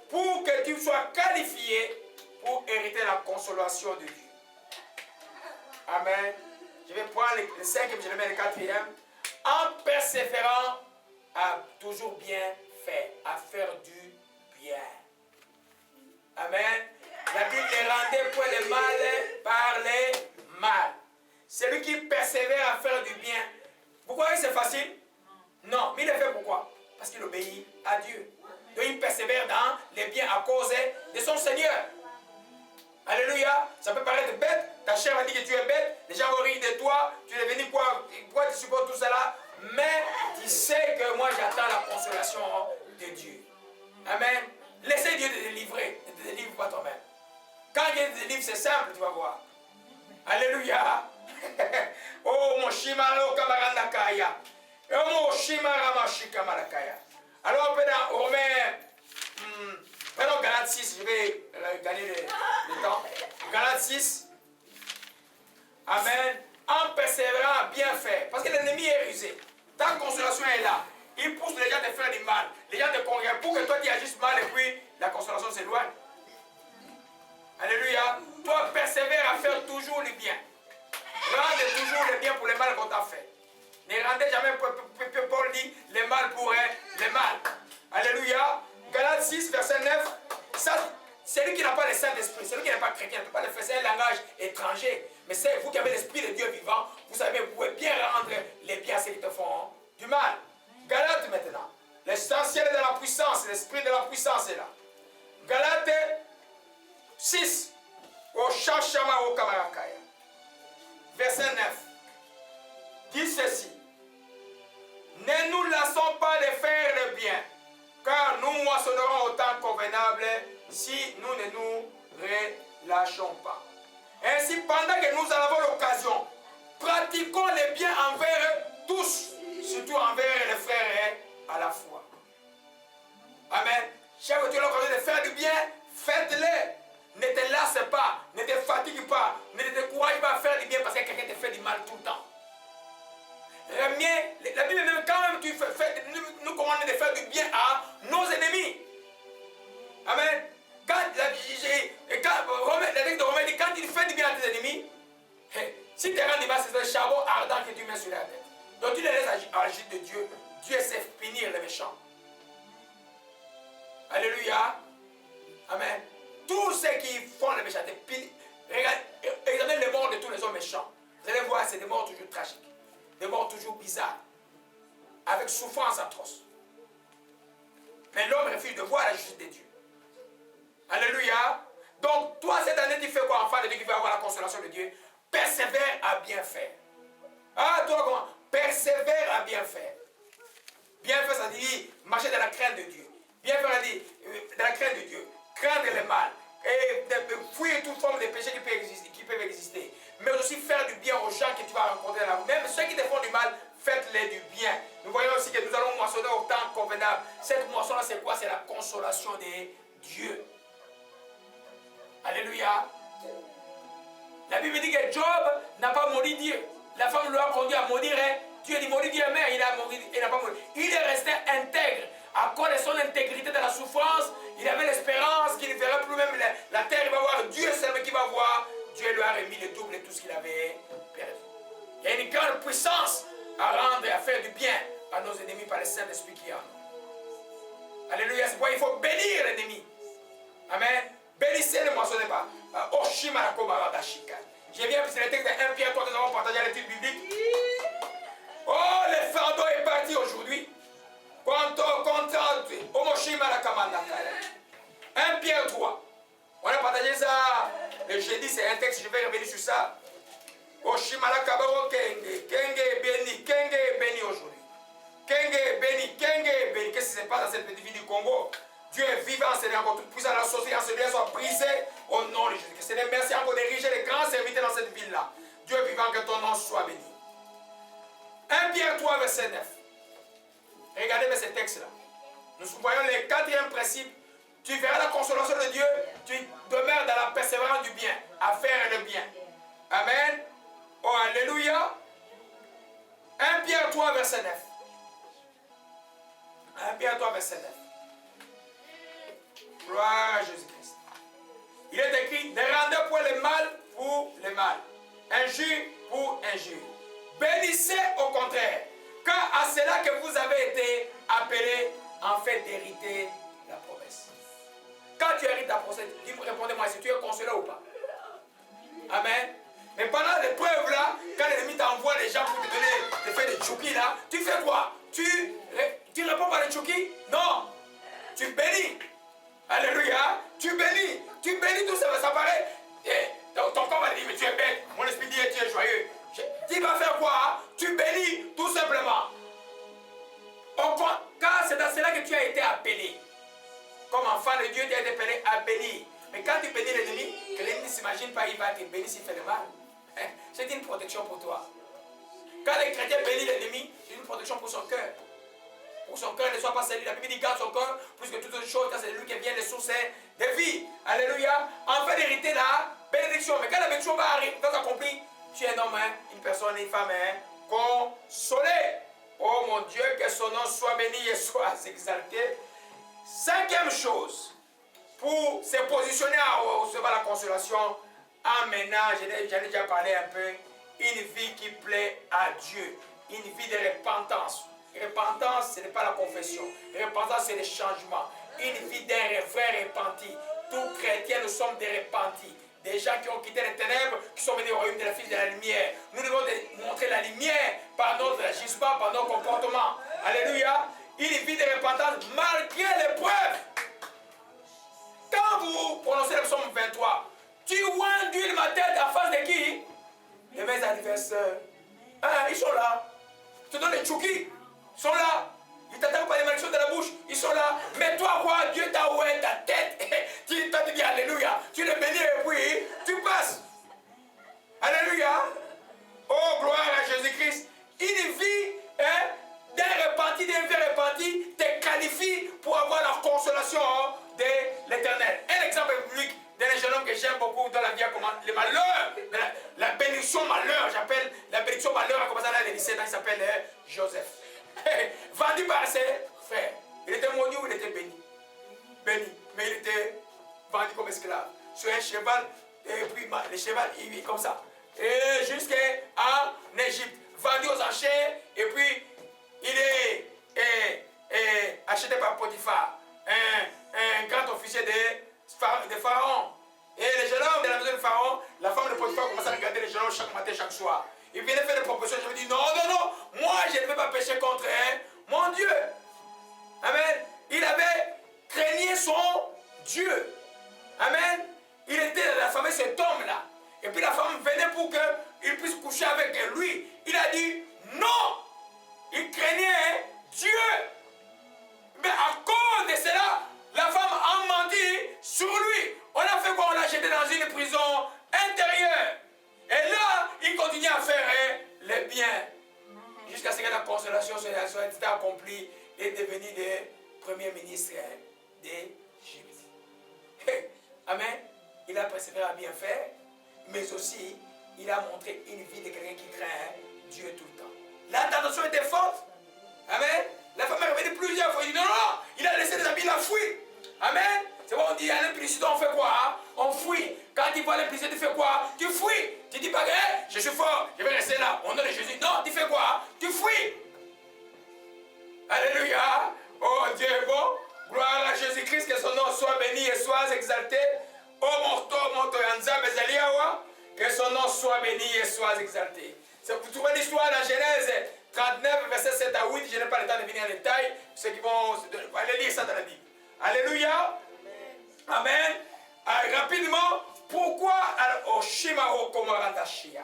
Pour que tu sois qualifié pour hériter la consolation de Dieu. Amen. Je vais prendre le cinquième, je vais mettre le quatrième. En persévérant à toujours bien faire, à faire du bien. Amen. La Bible ne rendait point le mal par les mal. Celui qui persévère à faire du bien. Vous croyez que c'est facile? Non, mais il le fait pourquoi? Parce qu'il obéit à Dieu. Donc il persévère dans les biens à cause de son Seigneur. Alléluia. Ça peut paraître bête. Ta chair va dire que tu es bête. Les gens vont rire de toi. Tu es venu quoi? Pourquoi tu supportes tout cela? Mais tu sais que moi j'attends la consolation de Dieu. Amen. Laissez Dieu te délivrer. Ne te délivre pas toi-même. Quand Dieu te délivre, c'est simple, tu vas voir. Alléluia. Oh mon shimaro kamarandakaya. Oh mon shimara mashikamalakaya. Alors on peut dans Romains, prenons Galates 6, je vais gagner le temps. Galates 6. Amen. En persévérant à bien faire. Parce que l'ennemi est rusé. Ta consolation est là. Il pousse les gens à te faire du mal. Les gens te congrègent pour que toi tu agisses mal et puis la consolation s'éloigne. Alléluia. Toi persévère à faire toujours le bien. Rendez toujours le bien pour le mal qu'on t'a fait. Ne rendez jamais, Paul dit, le mal pour le mal. Alléluia. Galates 6, verset 9. Celui qui n'a pas le Saint-Esprit, celui qui n'est pas chrétien, ne peut pas le faire, c'est un langage étranger. Mais c'est vous qui avez l'Esprit de Dieu vivant, vous savez, vous pouvez bien rendre les biens à ceux qui te font du mal. Galates maintenant. L'essentiel est dans la puissance, l'Esprit de la puissance est là. Galates 6. Au Shashama au Kamarakaya. Verset 9. Dit ceci. Ne nous lassons pas de faire le bien, car nous moissonnerons au temps convenable si nous ne nous relâchons pas. Ainsi, pendant que nous en avons l'occasion, pratiquons le bien envers tous, surtout envers les frères à la fois. Amen. Chaque fois que tu as l'occasion de faire du bien, faites-le. Ne te lasse pas, ne te fatigue pas, ne te décourage pas à faire du bien parce que quelqu'un te fait du mal tout le temps. La Bible même, quand même, nous commande de faire du bien à nos ennemis. Amen. Quand la texte de Romain dit, quand tu fais du bien à tes ennemis, si tu rends du mal, c'est un charbon ardent que tu mets sur la tête. Donc tu les laisses agir de Dieu. Dieu sait punir les méchants. Alléluia. Amen. Tous ceux qui font la méchanceté, regardez les morts de tous les hommes méchants. Vous allez voir, c'est des morts toujours tragiques. Des morts toujours bizarres. Avec souffrance atroce. Mais l'homme refuse de voir la justice de Dieu. Alléluia. Donc, toi, cette année, tu fais quoi, enfant de Dieu qui veut avoir la consolation de Dieu? Persévère à bien faire. Ah, toi, comment? Persévère à bien faire. Bien faire, ça dit marcher dans la crainte de Dieu. Bien faire, ça dit dans la crainte de Dieu. Craindre le mal. Et fuir toute forme de péché qui peuvent exister. Mais aussi faire du bien aux gens que tu vas rencontrer dans la rue. Même ceux qui te font du mal, faites-les du bien. Nous voyons aussi que nous allons moissonner au temps convenable. Cette moisson-là, c'est quoi? C'est la consolation de Dieu. Alléluia. La Bible dit que Job n'a pas maudit Dieu. La femme lui a conduit à maudire. Dieu dit maudit Dieu, mais il n'a pas maudit. Il est resté intègre. À cause de son intégrité dans la souffrance, il avait l'espérance qu'il ne verrait plus même la terre. Il va voir Dieu seulement qui va voir. Dieu lui a remis le double de tout ce qu'il avait perdu. Il y a une grande puissance à rendre et à faire du bien à nos ennemis par le Saint-Esprit qui est en nous. Alléluia. C'est pourquoi il faut bénir l'ennemi. Amen. Bénissez, ne moissonnez pas. Je viens, c'est le texte de 1 Pierre 3 que nous avons partagé à l'étude biblique. Oh, le fardeau est béni, c'est un texte, je vais revenir sur ça. Oshimala Kabaro Kenge. Kenge est béni. Kenge est béni aujourd'hui. Kenge est béni. Kenge est béni. Qu'est-ce qui se passe dans cette petite ville du Congo? Dieu est vivant, Seigneur, encore toute puissance, la sorcellerie, Seigneur, soit brisée au nom de Jésus. Seigneur, merci encore d'ériger les grands serviteurs dans cette ville-là. Dieu est vivant, que ton nom soit béni. 1 Pierre 3, verset 9. Regardez bien ces textes-là. Nous voyons les quatrièmes principes. Tu verras la consolation de Dieu. Tu demeures dans la persévérance du bien, à faire le bien. Amen. Oh, alléluia. 1 Pierre 3, verset 9. 1 Pierre 3, verset 9. Gloire à Jésus-Christ. Il est écrit, ne rendez point le mal pour le mal, injure pour injure. Bénissez au contraire, car à cela que vous avez été appelés en fait d'hériter la promesse. Quand tu hérites la promesse, répondez-moi si tu es consolé ou pas. Amen. Mais pendant l'épreuve là, quand l'ennemi t'envoie les gens pour te donner, te faire des tchoukis là, tu fais quoi? Tu réponds par les tchoukis? Non. Tu bénis. Alléluia. Tu bénis tout ça. Ça paraît. Ton corps va dire, mais tu es bête. Mon esprit dit, tu es joyeux. Tu vas faire quoi? Tu bénis tout simplement. Car c'est dans cela que tu as été appelé. Comme enfant de Dieu, tu as été appelé à bénir. Mais quand tu bénis l'ennemi, que l'ennemi ne s'imagine pas, il va te bénir s'il fait le mal. C'est une protection pour toi. Quand les chrétiens bénissent l'ennemi, c'est une protection pour son cœur. Pour son cœur ne soit pas scellé. La Bible dit garde son cœur plus que toutes autres choses, car c'est lui qui vient des sources de vie. Alléluia. En fait d'hériter la bénédiction. Mais quand la bénédiction va arriver, va s'accomplir, tu es un homme, une personne, une femme, consolée. Oh mon Dieu, que son nom soit béni et soit exalté. Cinquième chose, pour se positionner à recevoir la consolation, en ménage, j'en ai déjà parlé un peu, une vie qui plaît à Dieu, une vie de repentance. Repentance, ce n'est pas la confession. Repentance, c'est le changement. Une vie d'un vrai repenti. Tous chrétiens, nous sommes des repentis. Des gens qui ont quitté les ténèbres, qui sont venus au royaume de la fille de la lumière. Nous devons montrer la lumière par notre agissement, par nos comportements. Alléluia. Une vie de repentance malgré l'épreuve. Quand vous prononcez le psaume 23, tu ondules ma tête en face de qui? De mes adversaires. Ils sont là. Tu te donnes les tchoukis. Ils sont là. Ils t'attaquent par les malédictions de la bouche. Ils sont là. Mais toi, quoi? Dieu t'a oué ta tête. Tu te dis Alléluia. Tu le bénis et puis tu passes. Alléluia. Oh, gloire à Jésus-Christ. Une vie d'un repenti, d'un vrai repenti, te qualifie pour avoir la consolation de l'Éternel. Un exemple public d'un jeune homme que j'aime beaucoup dans la vie, comment le malheur, la bénédiction malheur, j'appelle la bénédiction malheur, a commencé à aller au lycée, il s'appelle Joseph. Vendu par ses frères. Il était maudit ou il était béni? Béni. Mais il était vendu comme esclave. Sur un cheval, et puis le cheval, il vit comme ça. Et jusqu'en Égypte. Vendu aux enchères, et puis il est acheté par Potiphar, un grand officier de Pharaon. Et le jeune homme de la maison de Pharaon, la femme de Potiphar commence à regarder le jeune homme chaque matin, chaque soir. Il vient faire des propositions. Je me dis, non, moi je ne vais pas pécher contre mon Dieu. Amen. Il avait craigné son Dieu. Amen. Il était dans la famille de cet homme-là. Et puis la femme venait pour qu'il puisse coucher avec lui. Il a dit, non. Il craignait Dieu. Mais à cause de cela, la femme a menti sur lui. On a fait quoi? On l'a jeté dans une prison intérieure. Et là, il continue à faire le bien. Jusqu'à ce que la consolation soit accomplie et devenir le premier ministre d'Égypte. Amen. Il a persévéré à bien faire, mais aussi, il a montré une vie de quelqu'un qui craint Dieu tout le temps. La tentation était forte. Amen. La femme est revenue plusieurs fois. Il dit non, il a laissé des habits, il a fui. Amen. C'est pourquoi on dit à l'implicité, on fait quoi? On fuit. Quand tu vois l'implicité, tu fais quoi? Tu fuis. Tu dis pas, je suis fort, je vais rester là. Au nom de Jésus. Non, tu fais quoi? Tu fuis. Alléluia. Oh, Dieu est bon. Gloire à Jésus-Christ, que son nom soit béni et soit exalté. Oh, mon que son nom soit béni et soit exalté. Vous trouvez l'histoire de la Genèse 39, verset 7 à 8. Je n'ai pas le temps de venir en détail. Ceux qui vont aller lire ça dans la Bible. Alléluia. Amen. Rapidement, Pourquoi Oshima Okomarandashia?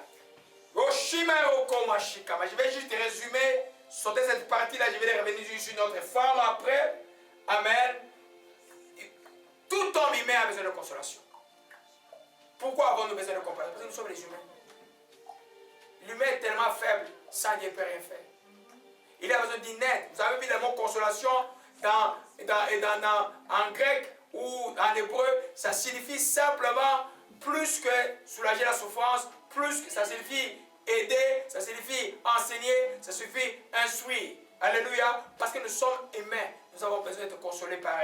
Oshima Okomashikama. Je vais juste résumer, sauter cette partie-là, je vais revenir sur notre femme après. Amen. Tout homme humain a besoin de consolation. Pourquoi avons-nous besoin de consolation? Parce que nous sommes les humains. L'humain est tellement faible, sans Dieu ne peut rien faire. Il a besoin d'une aide. Vous avez vu le mot consolation en grec ou en hébreu, ça signifie simplement plus que soulager la souffrance, plus que ça signifie aider, ça signifie enseigner, ça signifie instruire. Alléluia. Parce que nous sommes humains, nous avons besoin d'être consolés par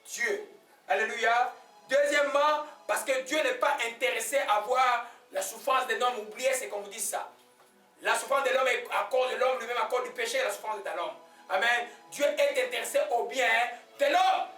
Dieu. Alléluia. Deuxièmement, parce que Dieu n'est pas intéressé à voir la souffrance de l'homme. Oubliez, c'est qu'on vous dit ça. La souffrance de l'homme est à cause de l'homme, lui-même à cause du péché, la souffrance est à l'homme. Amen. Dieu est intéressé au bien de l'homme.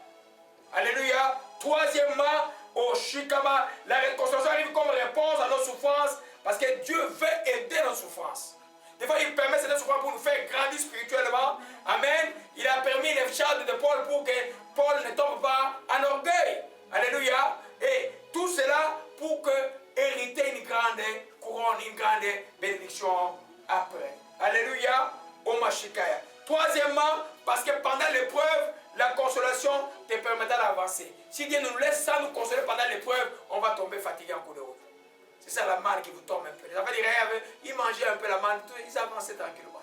Alléluia. Troisièmement, au Shikama, la réconciliation arrive comme réponse à nos souffrances parce que Dieu veut aider nos souffrances. Des fois, il permet cette souffrance pour nous faire grandir spirituellement. Amen. Il a permis les charges de Paul pour que Paul ne tombe pas en orgueil. Alléluia. Et tout cela pour hériter une grande couronne, une grande bénédiction après. Alléluia. Au Mashikaya. Troisièmement, parce que pendant l'épreuve, la consolation te permettra d'avancer. Si Dieu nous laisse ça nous consoler pendant l'épreuve, on va tomber fatigué en cours de route. C'est ça la manne qui vous tombe un peu. Les enfants disent, ils mangeaient un peu la manne, ils avançaient tranquillement.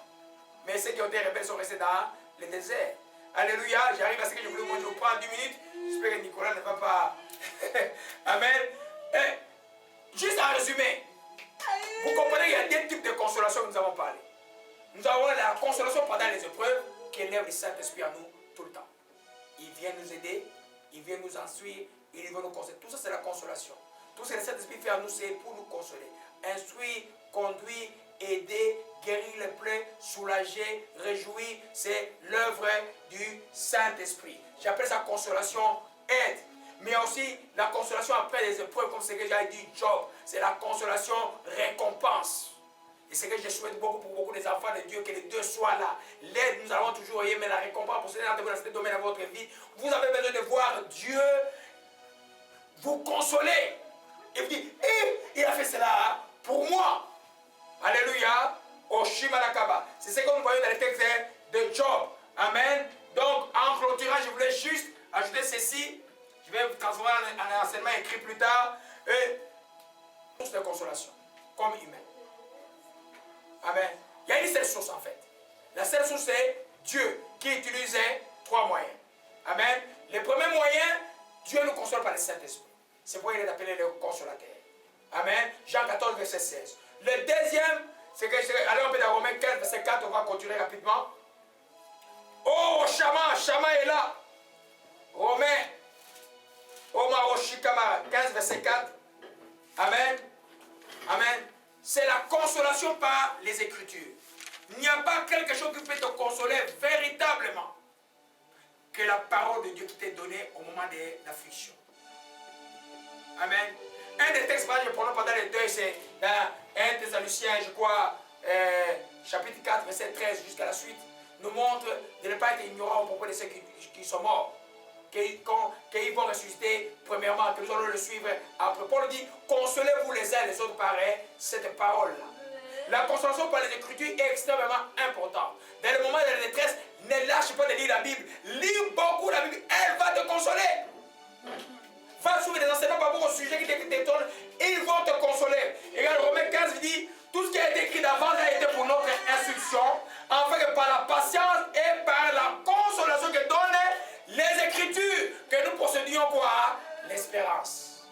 Mais ceux qui ont été rebelles sont restés dans le désert. Alléluia, j'arrive à ce que je voulais vous dire. Je vous prends 10 minutes. J'espère que Nicolas ne va pas. Amen. Et, juste en résumé, vous comprenez, il y a des types de consolation que nous avons parlé. Nous avons la consolation pendant les épreuves qui élève le Saint-Esprit à nous tout le temps. Il vient nous aider, il vient nous instruire, il vient nous consoler. Tout ça, c'est la consolation. Tout ce que le Saint-Esprit fait à nous, c'est pour nous consoler. Instruire, conduire, aider, guérir les plaies, soulager, réjouir, c'est l'œuvre du Saint-Esprit. J'appelle ça consolation, aide. Mais aussi la consolation après les épreuves, comme ce que j'ai dit, Job. C'est la consolation récompense. Et c'est que je souhaite beaucoup pour beaucoup des enfants de Dieu, que les deux soient là. L'aide, nous allons toujours aimer la récompense pour cela dans ce domaine de votre vie. Vous avez besoin de voir Dieu vous consoler. Et vous dites, il a fait cela pour moi. Alléluia. Oshimanakaba. C'est ce que nous voyons dans les textes de Job. Amen. Donc, en clôturant, je voulais juste ajouter ceci. Je vais vous transformer en enseignement écrit plus tard. Et source de consolation, comme humain. Amen. Il y a une seule source en fait. La seule source, c'est Dieu qui utilisait 3 moyens. Amen. Le premier moyen, Dieu nous console par le Saint-Esprit. C'est pourquoi il est appelé le consolateur. Amen. Jean 14, verset 16. Le deuxième, c'est que, allez on peut dans Romains 15, verset 4, on va continuer rapidement. Oh, Shama est là. Romains, Omar Oshikama, 15, verset 4. Amen. Amen. C'est la consolation par les Écritures. Il n'y a pas quelque chose qui peut te consoler véritablement que la parole de Dieu qui t'est donnée au moment de l'affliction. Amen. Un des textes que je prends pendant les deux, c'est dans 1 Thessaloniciens, je crois, chapitre 4, verset 13 jusqu'à la suite, nous montre de ne pas être ignorant au propos de ceux qui sont morts. Qu'ils vont ressusciter premièrement, que nous allons le suivre après. Paul dit, consolez-vous les uns les autres par cette parole-là. La consolation par les Écritures est extrêmement importante. Dans le moment de la détresse, ne lâche pas de lire la Bible. Lis beaucoup la Bible, elle va te consoler. Va suivre des enseignements par rapport au sujet qui t'étonne, ils vont te consoler. Et dans Romains 15 dit, tout ce qui a été écrit d'avance a été pour notre instruction, afin que par la patience et par la consolation que donnent les Écritures, que nous procédions quoi? L'espérance.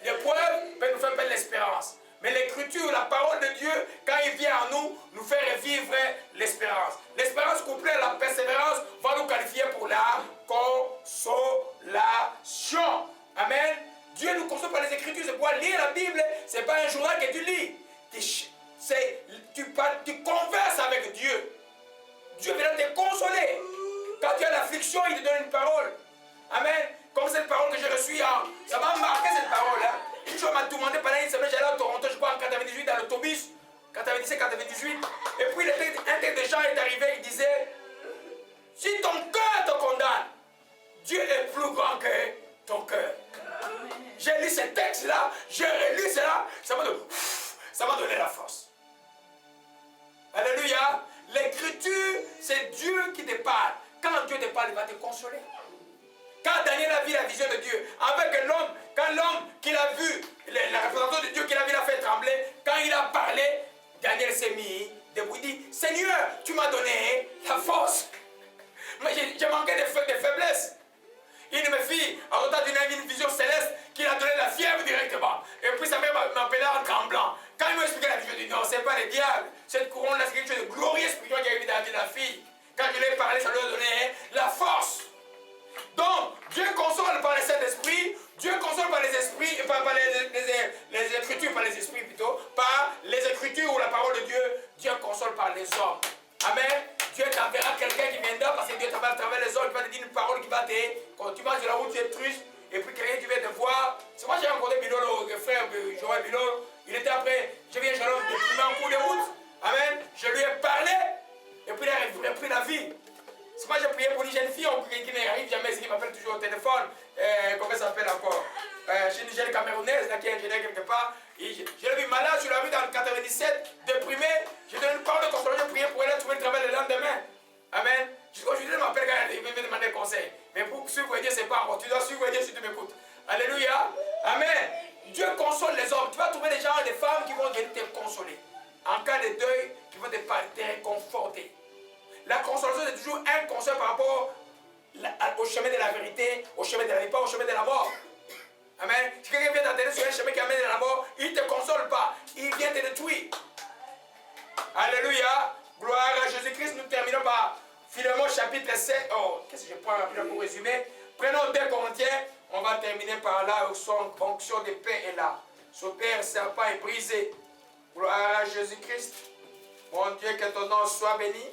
L'épreuve peut nous faire perdre l'espérance. Mais l'Écriture, la parole de Dieu, quand il vient à nous, nous fait revivre l'espérance. L'espérance couplée à la persévérance va nous qualifier pour la consolation. Amen. Dieu nous console par les Écritures. C'est pourquoi lire la Bible, ce n'est pas un journal que tu lis. Tu converses avec Dieu. Dieu vient te consoler. Quand tu as l'affliction, il te donne une parole. Amen. Comme cette parole que j'ai reçue, ça m'a marqué cette parole. Une chose m'a demandé pendant une semaine, j'allais à Toronto, je crois en 98 dans l'autobus. 97, 98. Et puis un des gens est arrivé, il disait, si ton cœur te condamne, Dieu est plus grand que ton cœur. j'ai lu ce texte-là, j'ai relu cela, ça m'a donné la force. Alléluia. L'écriture, c'est Dieu qui te parle. Quand Dieu te parle, il va te consoler. Quand Daniel a vu la vision de Dieu, avec l'homme, quand l'homme qu'il a vu, la représentation de Dieu qu'il a vu l'a fait trembler, quand il a parlé, Daniel s'est mis debout, il dit, Seigneur, tu m'as donné la force. Mais j'ai manqué de faiblesse. Une de mes filles a entendu une vision céleste qui a donné la fièvre directement. Et puis sa mère m'appelait en tremblant. Quand il m'a expliqué la vision, je dis non, c'est pas le diable. Cette couronne-là, c'est quelque chose de glorieux spirituel qui a eu dans la vie de la fille. Quand je lui ai parlé, ça lui a donné la force. Donc, Dieu console par le Saint-Esprit, Dieu console par les esprits, par les Écritures, par les esprits plutôt, par les Écritures ou la parole de Dieu, Dieu console par les hommes. Amen. Dieu t'enverra quelqu'un qui viendra parce que Dieu t'enverra à travers les hommes, qui va te dire une parole qui va te... Quand tu marches de la route, tu es triste, et puis quelqu'un qui vient te voir. C'est moi j'ai rencontré Bilolo, le frère Joël Bilolo. Il était après, je viens jalon déprimé en cours de route. Amen. Je lui ai parlé, et puis il a repris la vie. C'est moi j'ai prié pour une jeune fille qui n'arrive jamais, qui m'appelle toujours au téléphone. Comment ça s'appelle encore? J'ai une jeune camerounaise là, qui est ingénieure quelque part. Je l'ai vu malade sur la rue dans le 97, déprimé. J'ai donné une parole de consolation, j'ai prié pour elle, trouver le travail le lendemain. Amen. Aujourd'hui, je m'appelle quand il me demander conseil. Mais pour suivre Dieu, c'est pas encore. Tu dois suivre Dieu si tu m'écoutes. Alléluia. Amen. Dieu console les hommes. Tu vas trouver des gens et des femmes qui vont venir te consoler. En cas de deuil, qui vont te réconforter. La consolation, c'est toujours un conseil par rapport au chemin de la vérité, au chemin de la vie, pas au chemin de la mort. Amen. Si quelqu'un vient t'atteindre sur un chemin qui amène à la mort, il ne te console pas. Il vient te détruire. Alléluia. Gloire à Jésus-Christ. Nous terminons par Philémon chapitre 7. Oh, qu'est-ce que je prends rapidement pour résumer? Prenons 2 Corinthiens. On va terminer par là où son fonction de paix est là. Son père serpent est brisé. Gloire à Jésus-Christ. Mon Dieu, que ton nom soit béni.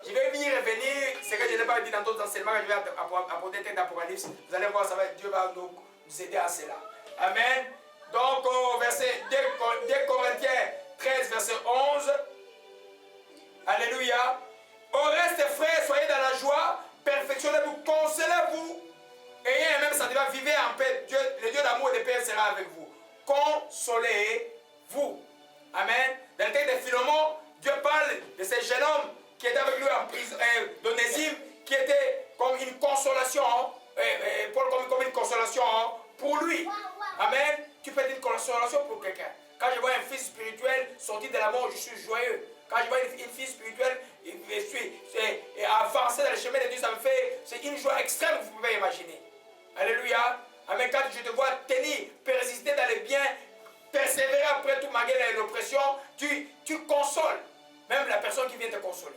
Je vais y revenir, ce que je n'ai pas dit dans d'autres enseignements, je vais apporter un texte d'Apocalypse. Vous allez voir, Dieu va nous aider à cela. Amen. Donc, au verset 2 Corinthiens 13, verset 11. Alléluia. Au reste, frères, soyez dans la joie, perfectionnez-vous, consolez-vous. Ayez un même sentiment, vivez en paix. Dieu, le Dieu d'amour et de paix sera avec vous. Consolez-vous. Amen. Dans le texte de Philémon, Dieu parle de ces jeunes hommes qui était avec lui en prison, d'Onésime, qui était comme une consolation, Paul comme une consolation pour lui. Amen. Tu peux être une consolation pour quelqu'un. Quand je vois un fils spirituel sorti de la mort, je suis joyeux. Quand je vois une fille spirituelle, je suis avancé dans le chemin de Dieu, ça me fait, c'est une joie extrême que vous pouvez imaginer. Alléluia. Amen. Quand je te vois tenir, persister dans le bien, persévérer après tout malgré l'oppression, tu consoles. Même la personne qui vient te consoler.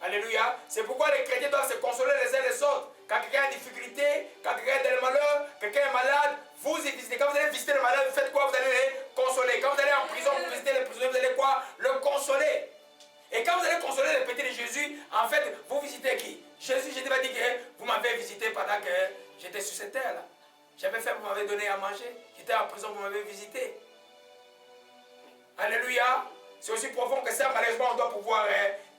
Alléluia. C'est pourquoi les chrétiens doivent se consoler les uns les autres. Quand quelqu'un a une difficulté, quand quelqu'un est dans le malheur, quelqu'un est malade, vous y visitez. Quand vous allez visiter le malade, vous faites quoi? Vous allez les consoler. Quand vous allez en prison, vous visitez les prisonniers, vous allez quoi? Le consoler. Et quand vous allez consoler le petit de Jésus, en fait, vous visitez qui? Jésus va dire que vous m'avez visité pendant que j'étais sur cette terre-là. J'avais fait, vous m'avez donné à manger. J'étais en prison, vous m'avez visité. Alléluia. C'est aussi profond que ça, malheureusement, on doit pouvoir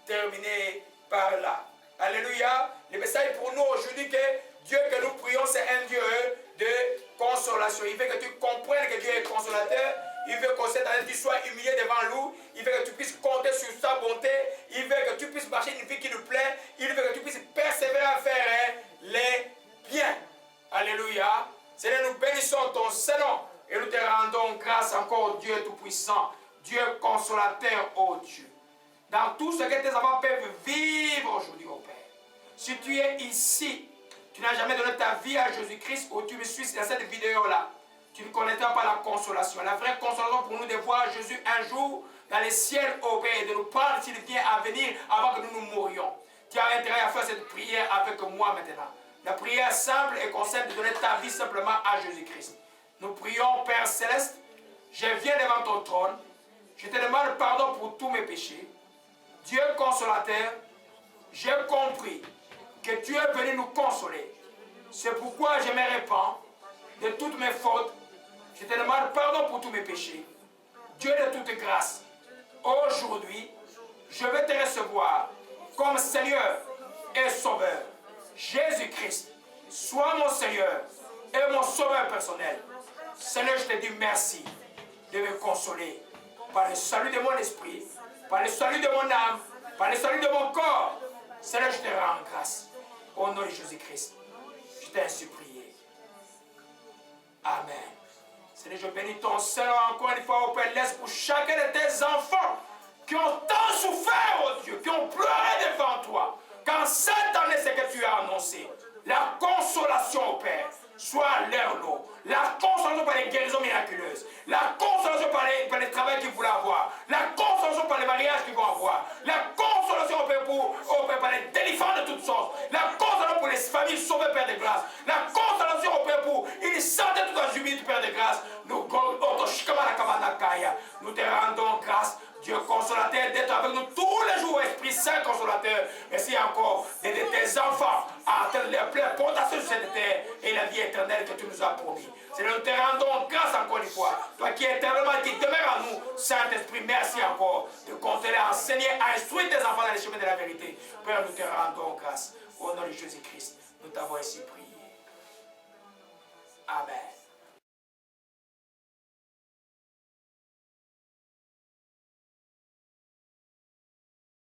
terminer par là. Alléluia. Le message pour nous aujourd'hui que Dieu que nous prions, c'est un Dieu de consolation. Il veut que tu comprennes que Dieu est consolateur. Il veut que tu sois humilié devant lui. Il veut que tu puisses compter sur sa bonté. Il veut que tu puisses marcher une vie qui nous plaît. Il veut que tu puisses persévérer à faire les biens. Alléluia. Seigneur, nous bénissons ton Saint-Nom et nous te rendons grâce encore, Dieu Tout-Puissant. Dieu consolateur, oh Dieu. Dans tout ce que tes enfants peuvent vivre aujourd'hui, oh Père. Si tu es ici, tu n'as jamais donné ta vie à Jésus-Christ ou tu me suis dans cette vidéo-là, tu ne connaîtras pas la consolation. La vraie consolation pour nous de voir Jésus un jour dans les ciels, oh Père, et de nous prendre s'il vient à venir avant que nous nous mourions. Tu as intérêt à faire cette prière avec moi maintenant. La prière simple et consciente de donner ta vie simplement à Jésus-Christ. Nous prions, Père Céleste, je viens devant ton trône. Je te demande pardon pour tous mes péchés. Dieu consolateur, j'ai compris que tu es venu nous consoler. C'est pourquoi je me répands de toutes mes fautes. Je te demande pardon pour tous mes péchés. Dieu de toute grâce, aujourd'hui, je vais te recevoir comme Seigneur et Sauveur. Jésus-Christ, sois mon Seigneur et mon Sauveur personnel. Seigneur, je te dis merci de me consoler par le salut de mon esprit, par le salut de mon âme, par le salut de mon corps. Seigneur, je te rends grâce. Au nom de Jésus-Christ, je t'ai ainsi prié. Amen. Seigneur, je bénis ton Seigneur encore une fois au Père. Laisse pour chacun de tes enfants qui ont tant souffert, oh Dieu, qui ont pleuré devant toi. Quand cette année, c'est que tu as annoncé, la consolation au Père soit leur lot. La consolation par les guérisons miraculeuses. La consolation par les travaux qu'ils voulaient avoir. La consolation par les mariages qu'ils vont avoir. La consolation au Père, par les délivrances de toutes sortes. La consolation pour les familles sauvées, Père de grâce. La consolation au Père pour une santé tout en jubile, Père de grâce. Nous te rendons grâce. Dieu consolateur, d'être avec nous tous les jours, Esprit Saint consolateur. Merci encore d'aider tes enfants à atteindre les pleines potentiels de cette terre et la vie éternelle que tu nous as promis. Seigneur, nous te rendons grâce encore une fois. Toi qui es éternellement, qui demeure en nous, Saint-Esprit, merci encore de continuer à enseigner, à instruire tes enfants dans les chemins de la vérité. Père, nous te rendons grâce. Au nom de Jésus-Christ, nous t'avons ainsi prié. Amen.